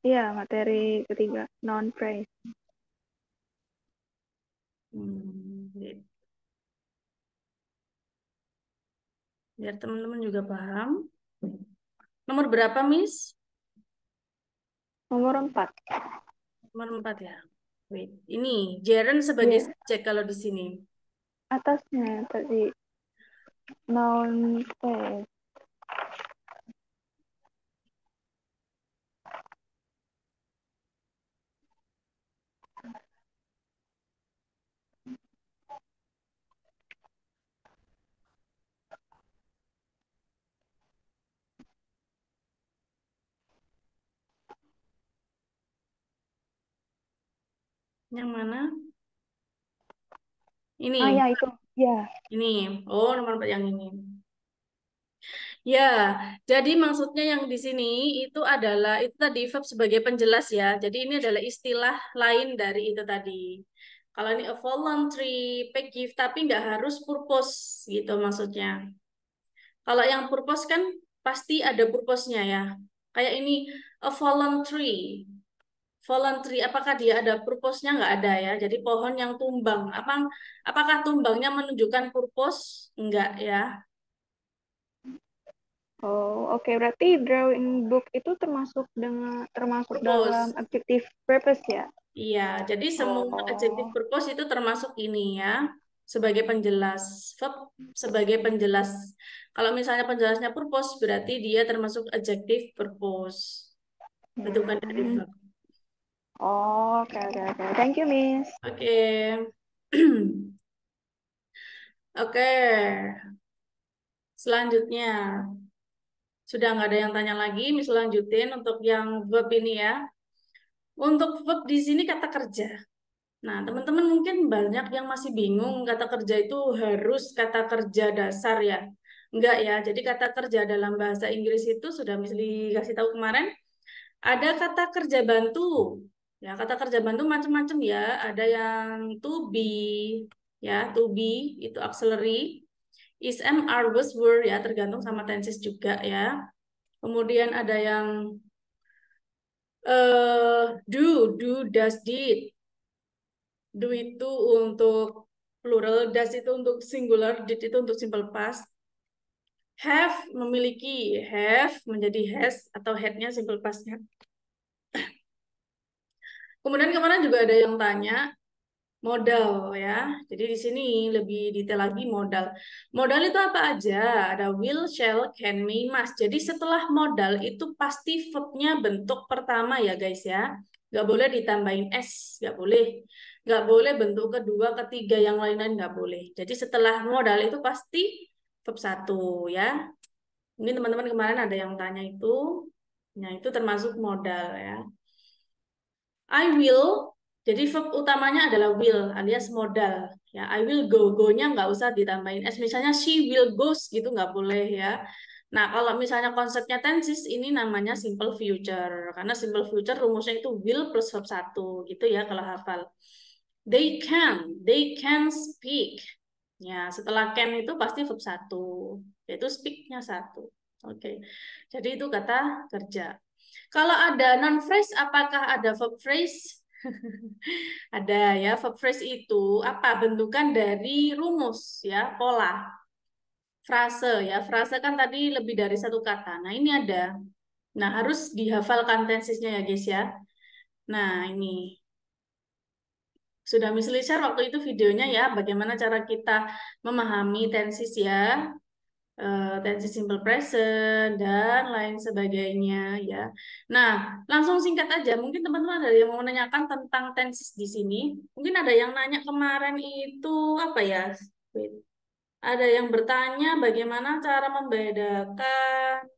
Speaker 3: Iya, materi ketiga, non-phrase.
Speaker 1: Gitu. Biar teman-teman juga paham. Nomor berapa, Miss?
Speaker 3: Nomor 4.
Speaker 1: Nomor 4 ya. Wait. Ini Jaren sebagai
Speaker 3: Iya,
Speaker 1: subjek kalau di sini.
Speaker 3: atasnya tadi non-phrase.
Speaker 1: Yang mana?
Speaker 3: Ah,
Speaker 1: Ini.
Speaker 3: ya itu. Ya.
Speaker 1: Ini. Oh, nomor 4 yang ini. Ya, jadi maksudnya yang di sini itu adalah itu tadi verb sebagai penjelas ya. Jadi ini adalah istilah lain dari itu tadi. Kalau ini a voluntary pay gift tapi nggak harus purpose gitu maksudnya. Kalau yang purpose kan pasti ada purpose-nya ya. Kayak ini a voluntary. Voluntary apakah dia ada purpose-nya nggak ada ya. Jadi pohon yang tumbang. Apakah tumbangnya menunjukkan purpose? Enggak ya.
Speaker 3: Oh, oke. Berarti drawing book itu termasuk dalam
Speaker 1: Purpose.
Speaker 3: adjective purpose ya?
Speaker 1: Iya, jadi semua adjective
Speaker 3: Oh.
Speaker 1: purpose itu termasuk ini ya, sebagai penjelas. Verb sebagai penjelas. Kalau misalnya penjelasnya purpose, berarti dia termasuk adjective purpose. Bentukan dari
Speaker 3: Hmm.
Speaker 1: verb.
Speaker 3: Oh, oke, oke, oke. Thank you, Miss.
Speaker 1: Oke. Oke. Selanjutnya, sudah nggak ada yang tanya lagi, Miss lanjutin untuk yang verb ini ya. Untuk verb di sini kata kerja. Nah, teman-teman mungkin banyak yang masih bingung kata kerja itu harus kata kerja dasar ya. Enggak ya, jadi kata kerja dalam bahasa Inggris itu sudah mesti kasih tahu kemarin, ada kata kerja bantu. Ya, kata kerja bantu macam-macam ya. Ada yang to be, ya, to be itu auxiliary. Is am, are, was, were ya, tergantung sama tenses juga ya. Kemudian ada yang do, does, did. Do itu untuk plural, does itu untuk singular, did itu untuk simple past. Have memiliki, have menjadi has atau had-nya simple past-nya. Kemudian kemarin juga ada yang tanya modal ya. Jadi di sini lebih detail lagi modal. Modal itu apa aja? Ada will, shall, can, may, must. Jadi setelah modal itu pasti verb-nya bentuk pertama ya guys ya. Nggak boleh ditambahin s, nggak boleh. Nggak boleh bentuk kedua, ketiga, yang lain-lain nggak boleh. Jadi setelah modal itu pasti verb satu ya. Mungkin teman-teman kemarin ada yang tanya itu. Nah itu termasuk modal ya. I will, jadi verb utamanya adalah will alias modal. Ya, I will go, go-nya nggak usah ditambahin s. Misalnya she will goes gitu nggak boleh ya. Nah, kalau misalnya konsepnya tenses ini namanya simple future. Karena simple future rumusnya itu will plus verb satu gitu ya kalau hafal. They can speak. Ya, setelah can itu pasti verb satu, yaitu speak-nya satu. Oke. Jadi itu kata kerja. Kalau ada non phrase, apakah ada verb phrase? Ada ya, verb phrase itu apa? Bentukan dari rumus ya, pola. Frase ya, frase kan tadi lebih dari satu kata. Nah, ini ada. Nah, harus dihafalkan tensesnya ya, guys ya. Nah, ini sudah Miss Lisa waktu itu videonya ya, bagaimana cara kita memahami tenses ya, tenses simple present dan lain sebagainya ya. Nah, langsung singkat aja. Mungkin teman-teman ada yang mau menanyakan tentang tenses di sini. Mungkin ada yang nanya kemarin itu apa ya? Wait. Ada yang bertanya bagaimana cara membedakan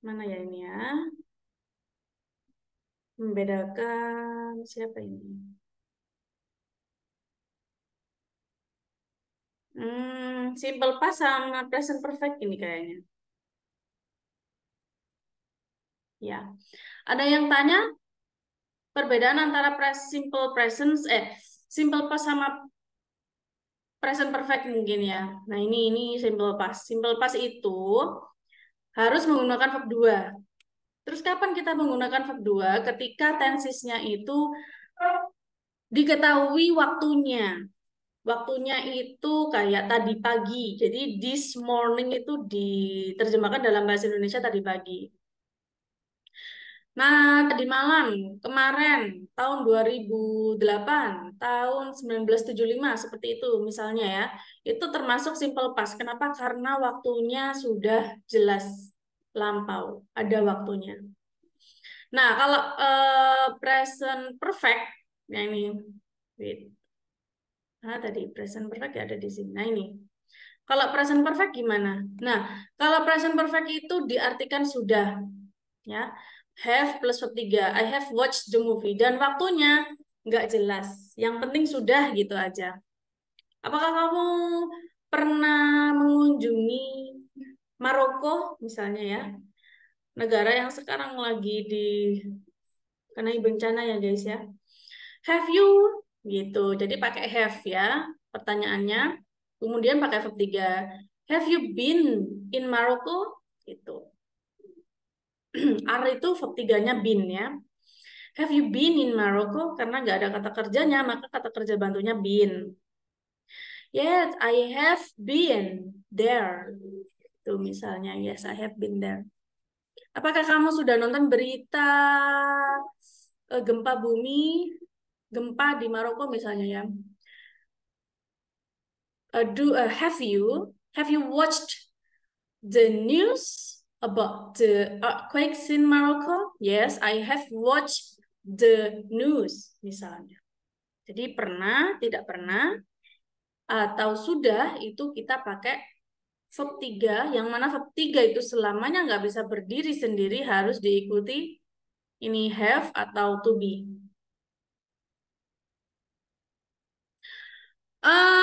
Speaker 1: mana ya ini ya? Membedakan siapa ini? Simple past sama present perfect ini kayaknya. Ya. Ada yang tanya perbedaan antara simple past sama present perfect mungkin ya. Nah, ini simple past. Simple past itu harus menggunakan verb 2. Terus kapan kita menggunakan verb 2? Ketika tensesnya itu diketahui waktunya. Waktunya itu kayak tadi pagi. Jadi this morning itu diterjemahkan dalam bahasa Indonesia tadi pagi. Nah, tadi malam, kemarin, tahun 2008, tahun 1975, seperti itu misalnya ya. Itu termasuk simple past. Kenapa? Karena waktunya sudah jelas lampau, ada waktunya. Nah, kalau present perfect, ya ini, wait. Nah, tadi present perfect ya ada di sini. Nah, ini. Kalau present perfect gimana? Nah, kalau present perfect itu diartikan sudah, ya. Have plus verb 3. I have watched the movie. Dan waktunya nggak jelas. Yang penting sudah gitu aja. Apakah kamu pernah mengunjungi Maroko misalnya ya? Negara yang sekarang lagi dikenai bencana ya guys ya. Have you? Gitu. Jadi pakai have ya pertanyaannya. Kemudian pakai verb 3. Have you been in Morocco? Gitu. Are itu verb 3-nya been ya. Have you been in Morocco? Karena nggak ada kata kerjanya, maka kata kerja bantunya been. Yes, I have been there. Itu misalnya, yes, I have been there. Apakah kamu sudah nonton berita gempa bumi, gempa di Maroko misalnya ya? Have you watched the news about the earthquakes in Morocco? Yes, I have watched the news misalnya. Jadi pernah, tidak pernah, atau sudah itu kita pakai verb 3, yang mana verb 3 itu selamanya nggak bisa berdiri sendiri, harus diikuti ini have atau to be.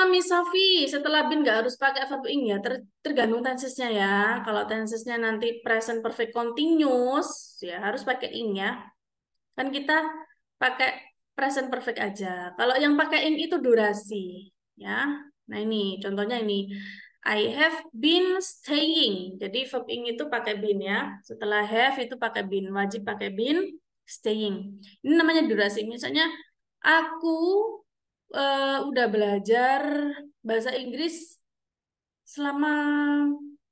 Speaker 1: Miss Safi, setelah bin nggak harus pakai verb ing ya, tergantung tensesnya ya. Kalau tensesnya nanti present perfect continuous, ya harus pakai ing ya. Kan kita pakai present perfect aja. Kalau yang pakai ing itu durasi, ya. Nah ini, contohnya ini. I have been staying. Jadi verb ing itu pakai been ya. Setelah have itu pakai been, wajib pakai been, staying. Ini namanya durasi. Misalnya, aku udah belajar bahasa Inggris selama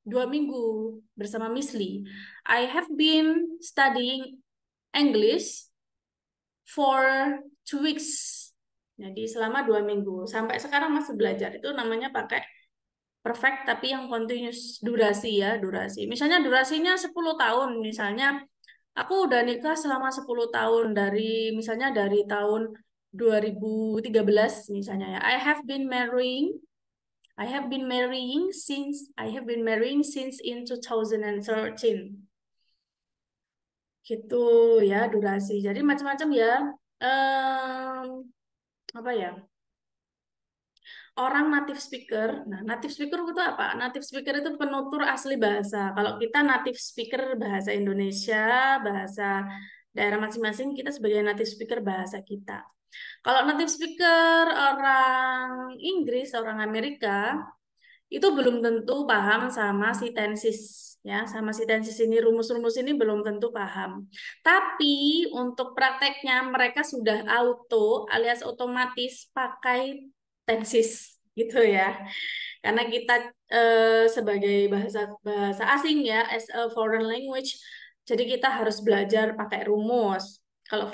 Speaker 1: 2 minggu bersama Miss Lee. I have been studying English for 2 weeks. Jadi selama 2 minggu. Sampai sekarang masih belajar. Itu namanya pakai perfect tapi yang continuous, durasi ya, durasi. Misalnya durasinya 10 tahun. Misalnya aku udah nikah selama 10 tahun misalnya dari tahun 2013 misalnya ya. I have been marrying since in 2013. Gitu ya durasi. Jadi macam-macam ya. Apa ya? Orang native speaker. Nah, native speaker itu apa? Native speaker itu penutur asli bahasa. Kalau kita native speaker bahasa Indonesia, bahasa daerah masing-masing, kita sebagai native speaker bahasa kita. Kalau native speaker orang Inggris, orang Amerika, itu belum tentu paham sama si tensis ya, sama si tensis ini, rumus-rumus ini belum tentu paham. Tapi untuk prakteknya mereka sudah auto alias otomatis pakai tensis gitu ya. Karena kita sebagai bahasa bahasa asing ya, as a foreign language, jadi kita harus belajar pakai rumus. Kalau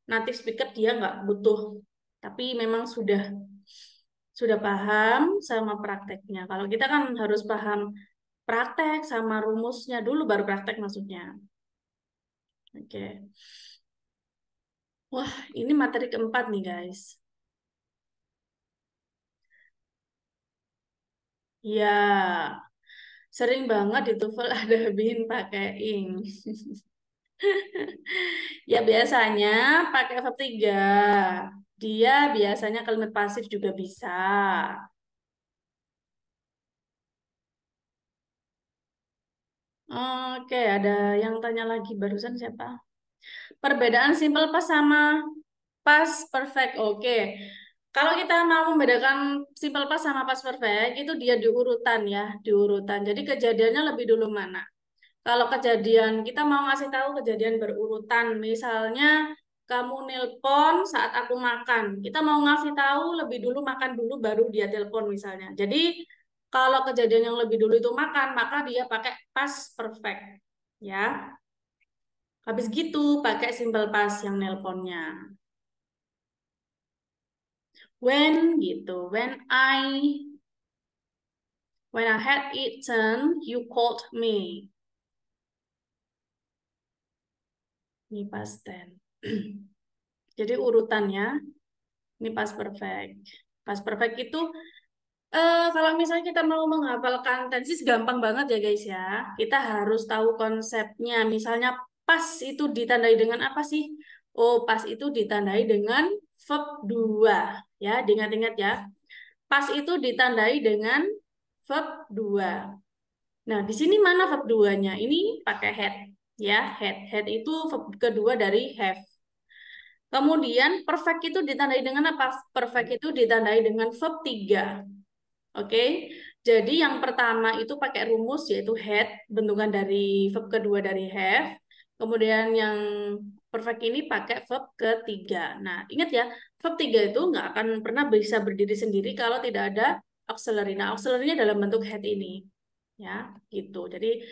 Speaker 1: native speaker dia nggak butuh, tapi memang sudah paham sama prakteknya. Kalau kita kan harus paham praktek sama rumusnya dulu baru praktek maksudnya. Oke. Wah, ini materi keempat nih, guys. Ya, sering banget di TOEFL ada bin pakai ing. Ya biasanya pakai verb 3. Dia biasanya kalimat pasif juga bisa. Oke, ada yang tanya lagi barusan siapa? Perbedaan simple past sama past perfect. Oke. Kalau kita mau membedakan simple past sama past perfect, itu dia diurutan ya, diurutan. Jadi kejadiannya lebih dulu mana? Kalau kejadian, kita mau ngasih tahu kejadian berurutan. Misalnya, kamu nelpon saat aku makan. Kita mau ngasih tahu lebih dulu makan dulu, baru dia telepon misalnya. Jadi, kalau kejadian yang lebih dulu itu makan, maka dia pakai past perfect. Ya, habis gitu pakai simple past yang nelponnya. When gitu, when I had eaten, you called me. Ini past tense. Jadi urutannya ini past perfect. Past perfect itu kalau misalnya kita mau menghafalkan tenses gampang banget ya guys ya. Kita harus tahu konsepnya. Misalnya pas itu ditandai dengan apa sih? Oh, pas itu ditandai dengan verb 2 ya. Diingat-ingat ya. Pas itu ditandai dengan verb 2. Nah, di sini mana verb 2-nya? Ini pakai had ya. Had itu verb kedua dari have. Kemudian perfect itu ditandai dengan apa? Perfect itu ditandai dengan verb 3. Oke. Jadi yang pertama itu pakai rumus yaitu had, bentukan dari verb kedua dari have. Kemudian yang perfect ini pakai verb ketiga. Nah, ingat ya, verb 3 itu nggak akan pernah bisa berdiri sendiri kalau tidak ada auxiliary. Nah, auxiliary-nya dalam bentuk had ini. Ya, gitu. Jadi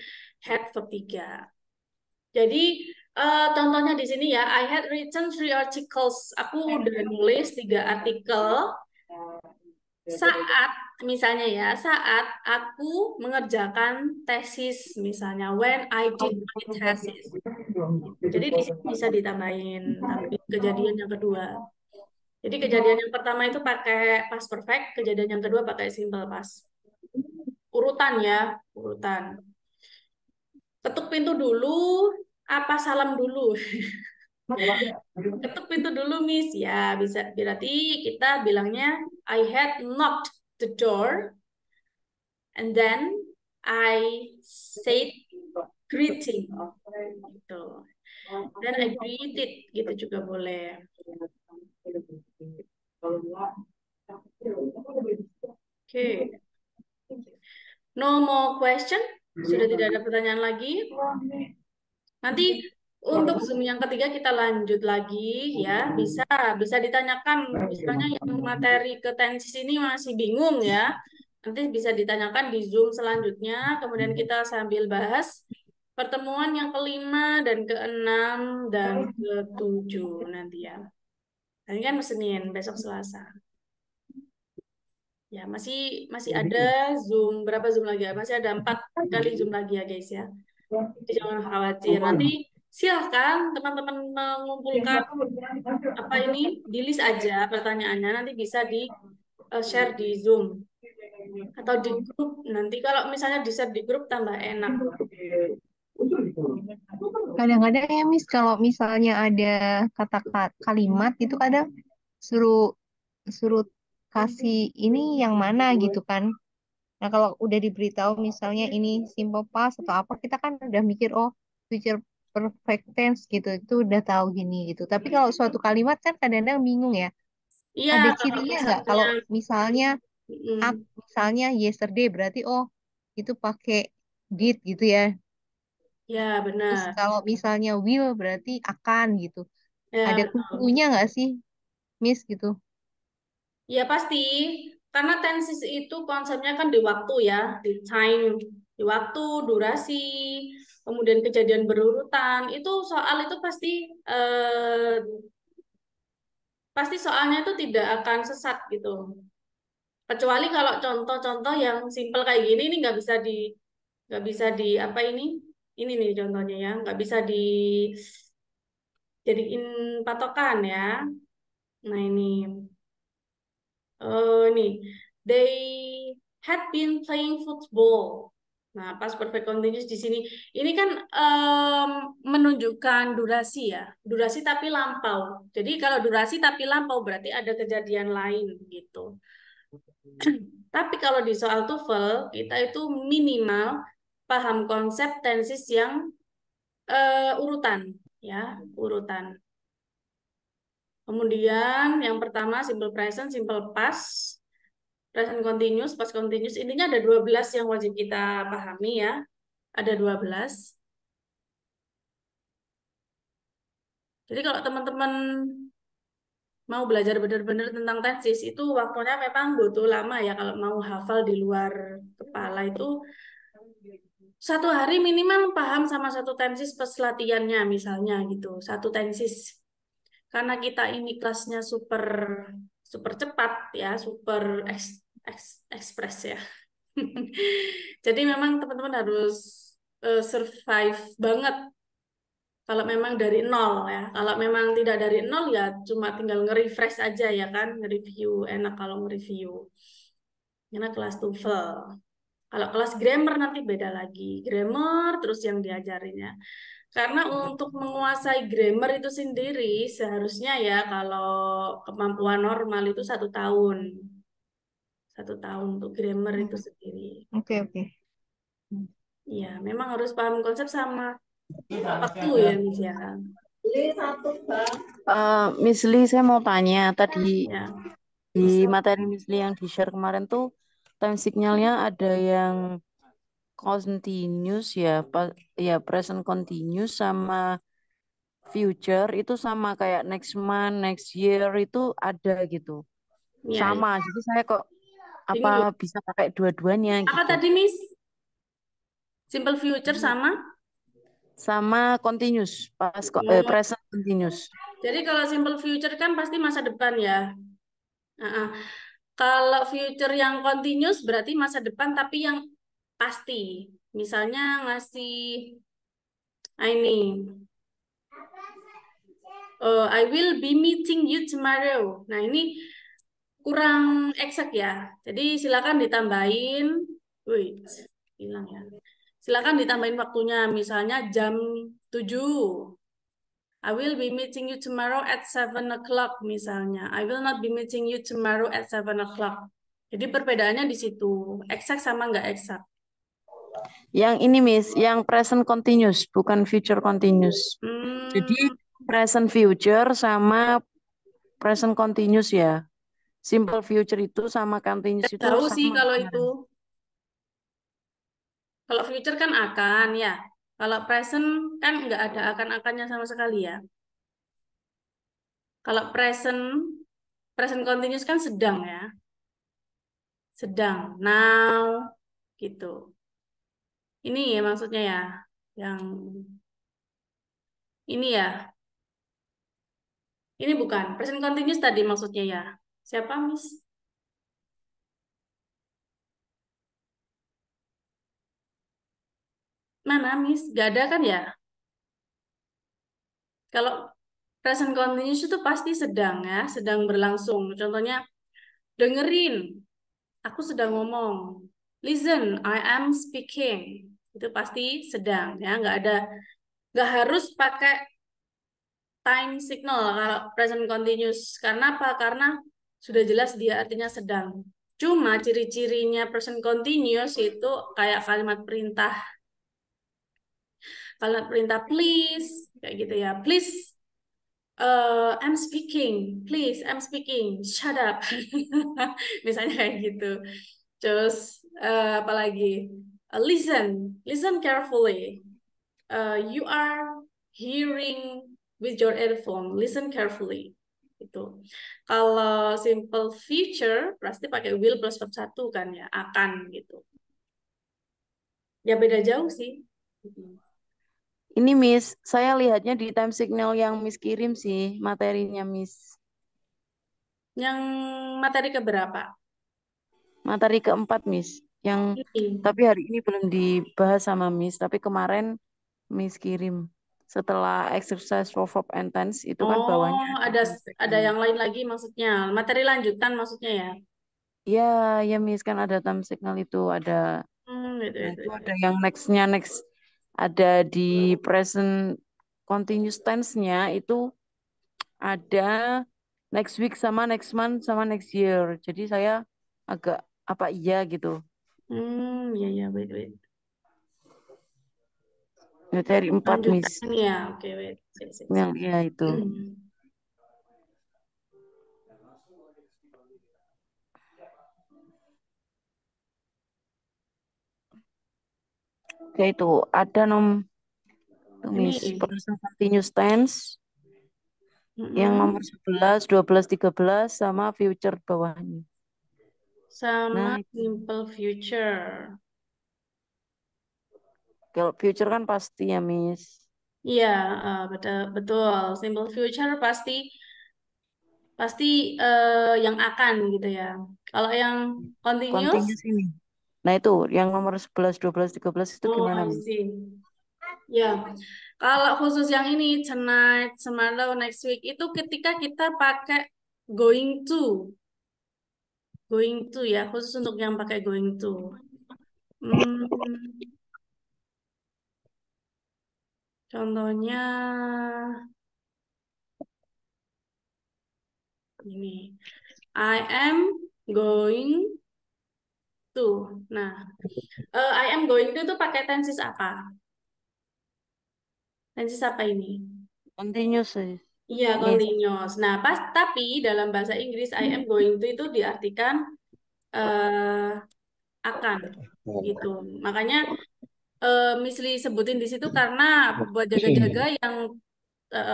Speaker 1: had verb 3. Jadi contohnya di sini ya, I had written 3 articles. Aku udah nulis 3 artikel saat misalnya ya, saat aku mengerjakan tesis misalnya, when I did my thesis. Jadi di sini bisa ditambahin tapi kejadian yang kedua. Jadi kejadian yang pertama itu pakai past perfect, kejadian yang kedua pakai simple past. Urutan ya, urutan. Ketuk pintu dulu, apa salam dulu? Ketuk pintu dulu, Miss. Ya, bisa berarti kita bilangnya I had knocked the door and then I said greeting gitu. Dan I greeted gitu juga boleh. Oke. No more question? Sudah tidak ada pertanyaan lagi? Nanti untuk Zoom yang ketiga kita lanjut lagi ya. Bisa ditanyakan misalnya yang materi ketensis ini masih bingung ya. Nanti bisa ditanyakan di Zoom selanjutnya. Kemudian kita sambil bahas pertemuan yang kelima dan keenam dan ketujuh nanti ya. Ini kan Senin, besok Selasa. Ya, masih ada Zoom, berapa Zoom lagi ya? Masih ada 4 kali Zoom lagi ya guys ya. Jadi jangan khawatir. Nanti silahkan teman-teman mengumpulkan apa ini, di list aja pertanyaannya. Nanti bisa di share di Zoom atau di grup. Nanti kalau misalnya di share di grup tambah enak.
Speaker 2: Kadang-kadang ya Miss, kalau misalnya ada kata kalimat itu kadang suruh suruh kasih ini yang mana gitu kan. Nah, kalau udah diberitahu misalnya ini simple past atau apa, kita kan udah mikir, oh, future perfect tense gitu, itu udah tahu gini gitu. Tapi kalau suatu kalimat kan kadang-kadang bingung ya.
Speaker 1: Iya,
Speaker 2: Ada
Speaker 1: kalau
Speaker 2: cirinya nggak?
Speaker 1: misalnya
Speaker 2: Kalau misalnya
Speaker 1: Mm-mm.
Speaker 2: Misalnya yesterday berarti oh itu pakai did gitu ya.
Speaker 1: Ya,
Speaker 2: Terus
Speaker 1: benar.
Speaker 2: kalau misalnya will berarti akan gitu.
Speaker 1: Ya,
Speaker 2: Ada
Speaker 1: betul.
Speaker 2: clue-nya nggak sih, Miss gitu?
Speaker 1: Ya, pasti. Karena tenses itu konsepnya kan di waktu ya, di time, di waktu, durasi, kemudian kejadian berurutan. Itu soal itu pasti soalnya itu tidak akan sesat gitu. Kecuali kalau contoh-contoh yang simple kayak gini ini nggak bisa di apa ini nih contohnya ya nggak bisa dijadiin patokan ya. Nah ini nih they had been playing football. Nah pas perfect continuous di sini ini kan menunjukkan durasi ya, durasi tapi lampau. Jadi kalau durasi tapi lampau berarti ada kejadian lain gitu. Tapi kalau di soal TOEFL, kita itu minimal paham konsep tenses yang urutan, ya, urutan. Kemudian yang pertama simple present, simple past, present continuous, past continuous. Intinya ada 12 yang wajib kita pahami ya. Ada 12. Jadi kalau teman-teman mau belajar benar-benar tentang tenses itu waktunya memang butuh lama ya kalau mau hafal di luar kepala itu 1 hari minimal paham sama satu tensis pas latihannya misalnya gitu, satu tensis. Karena kita ini kelasnya super super cepat ya, super ekspres ya. Jadi memang teman-teman harus survive banget kalau memang dari nol ya. Kalau memang tidak dari nol ya cuma tinggal nge-refresh aja ya kan, nge-review enak kalau nge-review. Karena kelas TOEFL. Kalau kelas grammar nanti beda lagi. Grammar terus yang diajarinnya. Karena untuk menguasai grammar itu sendiri seharusnya ya kalau kemampuan normal itu 1 tahun. 1 tahun untuk grammar itu sendiri.
Speaker 2: Oke, oke.
Speaker 1: Ya, memang harus paham konsep sama waktu ya, Miss ya.
Speaker 6: Miss Lee, saya mau tanya tadi
Speaker 1: Ya,
Speaker 6: di materi Miss Lee yang di-share kemarin tuh time signalnya ada yang continuous ya, ya present continuous sama future itu sama kayak next month, next year itu ada gitu.
Speaker 1: ya, ya.
Speaker 6: Sama. Jadi saya kok apa
Speaker 1: Bingung.
Speaker 6: bisa pakai dua-duanya
Speaker 1: Apa
Speaker 6: gitu.
Speaker 1: tadi, Miss? Simple future sama?
Speaker 6: Sama continuous,
Speaker 1: Oh,
Speaker 6: present continuous.
Speaker 1: jadi kalau simple future kan pasti masa depan ya. Nah, kalau future yang continuous berarti masa depan tapi yang pasti. Misalnya ngasih ini, I will be meeting you tomorrow. Nah ini kurang eksak ya. Jadi silakan ditambahin. Wait, hilang ya. Silakan ditambahin waktunya. Misalnya jam 7. I will be meeting you tomorrow at 7 o'clock misalnya. I will not be meeting you tomorrow at 7 o'clock. Jadi perbedaannya di situ. Eksak sama nggak eksak.
Speaker 6: Yang ini Miss, yang present continuous, bukan future continuous. Jadi
Speaker 1: Hmm,
Speaker 6: present future sama present continuous ya. Simple future itu sama continuous itu
Speaker 1: tahu sih
Speaker 6: sama.
Speaker 1: kalau itu. Kalau future kan akan ya. Kalau present kan nggak ada akan-akannya sama sekali ya. Kalau present continuous kan sedang ya. Sedang, now, gitu. Ini ya maksudnya ya. Yang ini ya. Ini bukan. Present continuous tadi maksudnya ya. Siapa, Miss? Mana, Miss? Gak ada kan ya? Kalau present continuous itu pasti sedang ya. Sedang berlangsung. Contohnya, dengerin. Aku sedang ngomong. Listen, I am speaking. Itu pasti sedang ya. Nggak harus pakai time signal kalau present continuous. Karena apa? Karena sudah jelas dia artinya sedang. Cuma ciri-cirinya present continuous itu kayak kalimat perintah. Kalimat perintah please, kayak gitu ya. Please I'm speaking, please, I'm speaking, shut up. Misalnya kayak gitu. Terus apalagi? Listen carefully. You are hearing with your earphone. Listen carefully. Itu. Kalau simple future pasti pakai will plus verb satu kan ya, akan gitu. Ya beda jauh sih.
Speaker 6: Ini Miss, saya lihatnya di time signal yang Miss kirim sih materinya Miss.
Speaker 1: Yang materi keberapa?
Speaker 6: Materi keempat Miss. Yang
Speaker 1: Ini.
Speaker 6: tapi hari ini belum dibahas sama Miss, tapi kemarin Miss kirim. Setelah exercise for verb and tense itu kan bawahnya
Speaker 1: Oh,
Speaker 6: ada time
Speaker 1: ada
Speaker 6: signal.
Speaker 1: yang lain lagi maksudnya. Materi lanjutan maksudnya ya.
Speaker 6: Ya, ya Miss kan ada time signal itu, ada.
Speaker 1: Itu,
Speaker 6: Nah,
Speaker 1: itu,
Speaker 6: itu
Speaker 1: itu.
Speaker 6: ada yang next ada di present continuous tense-nya itu ada next week sama next month sama next year. Jadi saya agak apa iya gitu.
Speaker 1: Ya, ya, wait, wait.
Speaker 6: Materi 4 Miss.
Speaker 1: Lanjutan ya, oke, wait. Sip, sip, sip.
Speaker 6: Yang iya itu. Oke itu ada tuh, Miss
Speaker 1: Ini.
Speaker 6: present continuous tense yang nomor 11, 12, 13 sama future bawahnya.
Speaker 1: Sama
Speaker 6: Nah,
Speaker 1: simple future.
Speaker 6: kalau future kan pasti ya, Miss.
Speaker 1: Iya, betul, betul. Simple future pasti pasti yang akan gitu ya. Kalau yang continuous,
Speaker 6: Continuous ini. Nah, itu yang nomor 11, 12, 13 itu
Speaker 1: oh
Speaker 6: gimana,
Speaker 1: I
Speaker 6: Miss?
Speaker 1: see. Ya, kalau khusus yang ini tonight, tomorrow, next week itu ketika kita pakai going to ya, khusus untuk yang pakai going to. Hmm, contohnya ini, I am going to. Nah, I am going to itu pakai tenses apa? Tenses apa ini?
Speaker 6: Continuous,
Speaker 1: Iya,
Speaker 6: Miss.
Speaker 1: continuous. Nah, tapi dalam bahasa Inggris I am going to itu diartikan eh, akan gitu. Makanya Misli sebutin di situ karena buat jaga-jaga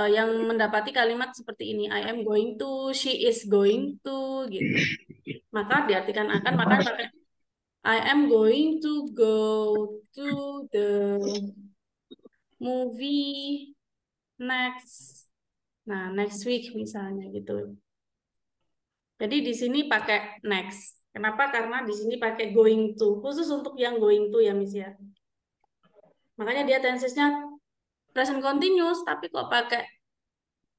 Speaker 1: yang mendapati kalimat seperti ini, I am going to, she is going to gitu. Maka diartikan akan, maka pakai I am going to go to the movie next. Nah, next week misalnya gitu. Jadi di sini pakai next. Kenapa? Karena di sini pakai going to. Khusus untuk yang going to ya, Miss ya. Makanya dia tensesnya present continuous, tapi kok pakai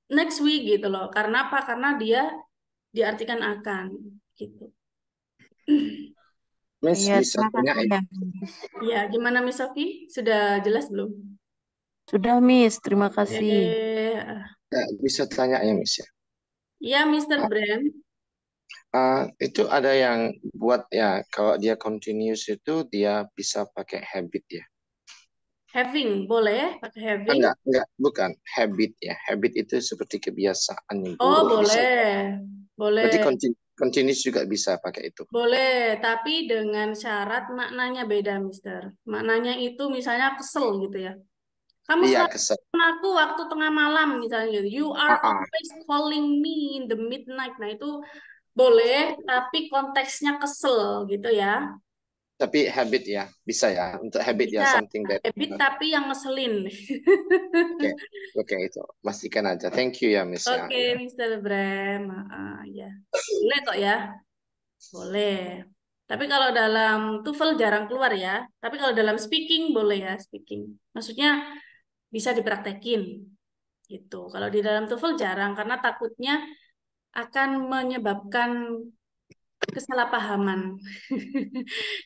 Speaker 1: next week gitu loh. Karena apa? Karena dia diartikan akan gitu.
Speaker 7: Miss
Speaker 6: Iya,
Speaker 7: bisa
Speaker 6: terima
Speaker 7: tanya
Speaker 6: kasih ya, Miss.
Speaker 1: Ya, gimana Miss Sofi? Sudah jelas belum?
Speaker 6: Sudah, Miss. Terima kasih.
Speaker 7: bisa tanya ya Miss ya.
Speaker 1: Ya, Mr. Bram.
Speaker 7: Itu ada yang buat ya kalau dia continuous itu dia bisa pakai habit ya.
Speaker 1: Having, boleh pakai having?
Speaker 7: Enggak, bukan habit ya. Habit itu seperti kebiasaan yang
Speaker 1: Oh,
Speaker 7: buruk bisa.
Speaker 1: boleh. Boleh.
Speaker 7: Berarti continuous juga bisa pakai itu.
Speaker 1: Boleh, tapi dengan syarat maknanya beda, Mister. Maknanya itu misalnya kesel gitu ya. Kamu
Speaker 7: Iya,
Speaker 1: selalu
Speaker 7: kesel.
Speaker 1: telepon aku waktu tengah malam misalnya gitu. You are
Speaker 7: Ah, ah.
Speaker 1: always calling me in the midnight. Nah, itu boleh, tapi konteksnya kesel gitu ya.
Speaker 7: Tapi habit ya, bisa ya. Untuk habit ya
Speaker 1: Bisa
Speaker 7: something that.
Speaker 1: habit tapi yang ngeselin.
Speaker 7: Oke, oke itu. Pastikan aja. Thank you ya Miss ya.
Speaker 1: Oke, Mister Bram. Ya. Boleh kok ya. Boleh. Tapi kalau dalam TOEFL jarang keluar ya. Tapi kalau dalam speaking boleh ya, speaking. Maksudnya bisa dipraktekin gitu. Kalau di dalam TOEFL jarang karena takutnya akan menyebabkan kesalahpahaman.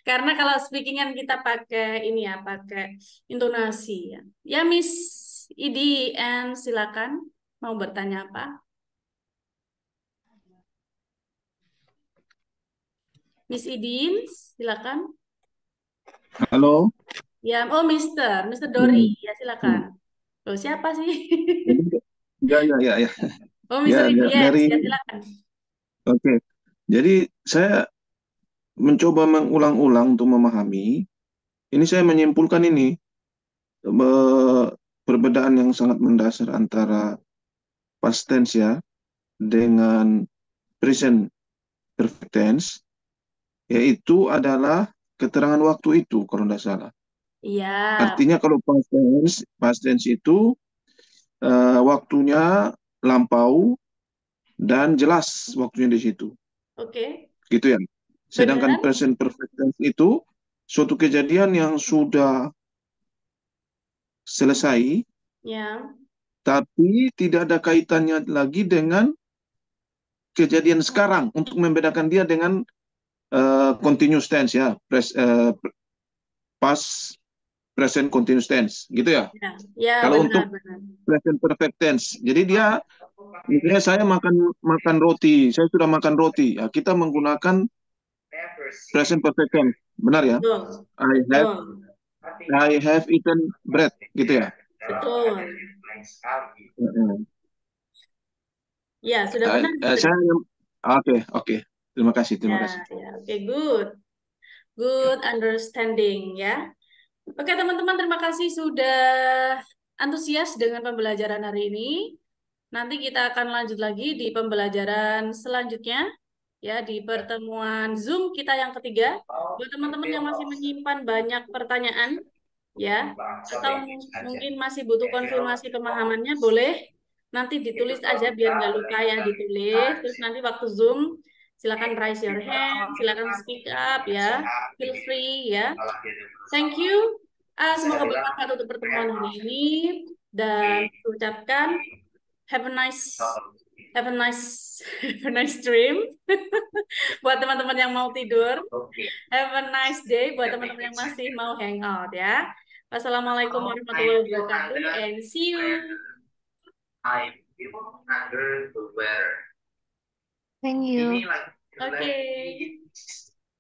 Speaker 1: Karena kalau speaking kan kita pakai ini ya, pakai intonasi ya. Ya Miss Idi and silakan mau bertanya apa? Miss Idin, silakan.
Speaker 8: Halo.
Speaker 1: Ya, oh Mister Dori, ya silakan. Loh, siapa sih?
Speaker 8: Ya, ya, ya, ya.
Speaker 1: Oh,
Speaker 8: Ya,
Speaker 1: Mr. Indians,
Speaker 8: dari
Speaker 1: ya silakan.
Speaker 8: oke. Jadi saya mencoba mengulang-ulang untuk memahami. Ini saya menyimpulkan ini perbedaan yang sangat mendasar antara past tense ya dengan present perfect tense, yaitu adalah keterangan waktu itu kalau tidak salah.
Speaker 1: Iya,
Speaker 8: Artinya kalau past tense itu waktunya lampau dan jelas waktunya di situ,
Speaker 1: oke.
Speaker 8: gitu ya. Sedangkan
Speaker 1: Benar?
Speaker 8: present perfect tense itu suatu kejadian yang sudah selesai,
Speaker 1: Ya,
Speaker 8: tapi tidak ada kaitannya lagi dengan kejadian sekarang untuk membedakan dia dengan continuous tense ya, past present continuous tense, gitu ya.
Speaker 1: ya, ya
Speaker 8: Kalau
Speaker 1: benar,
Speaker 8: untuk
Speaker 1: benar.
Speaker 8: present perfect tense, jadi dia misalnya saya makan makan roti, saya sudah makan roti, ya, kita menggunakan present perfect tense, benar ya?
Speaker 1: Betul,
Speaker 8: I have
Speaker 1: betul,
Speaker 8: I have eaten bread, gitu ya.
Speaker 1: betul.
Speaker 8: Mm-mm.
Speaker 1: Ya, sudah benar, Mr.
Speaker 8: Saya oke oke, terima
Speaker 1: Ya,
Speaker 8: kasih.
Speaker 1: ya, oke, good. Good understanding ya. Oke, teman-teman, terima kasih sudah antusias dengan pembelajaran hari ini. Nanti kita akan lanjut lagi di pembelajaran selanjutnya, ya, di pertemuan Zoom kita yang ketiga. Buat teman-teman yang masih menyimpan banyak pertanyaan, ya, atau mungkin masih butuh konfirmasi pemahamannya, boleh nanti ditulis aja biar nggak lupa ya, ditulis. Terus nanti waktu Zoom, silakan raise your hand, silakan speak up ya, feel free ya. Thank you. Semoga bermanfaat untuk pertemuan hari ini dan ucapkan have a nice have a nice have a nice dream buat teman-teman yang mau tidur. Have a nice day buat teman-teman yang masih mau hangout ya. Wassalamualaikum warahmatullahi wabarakatuh and see you.
Speaker 2: Thank you.
Speaker 1: Oke.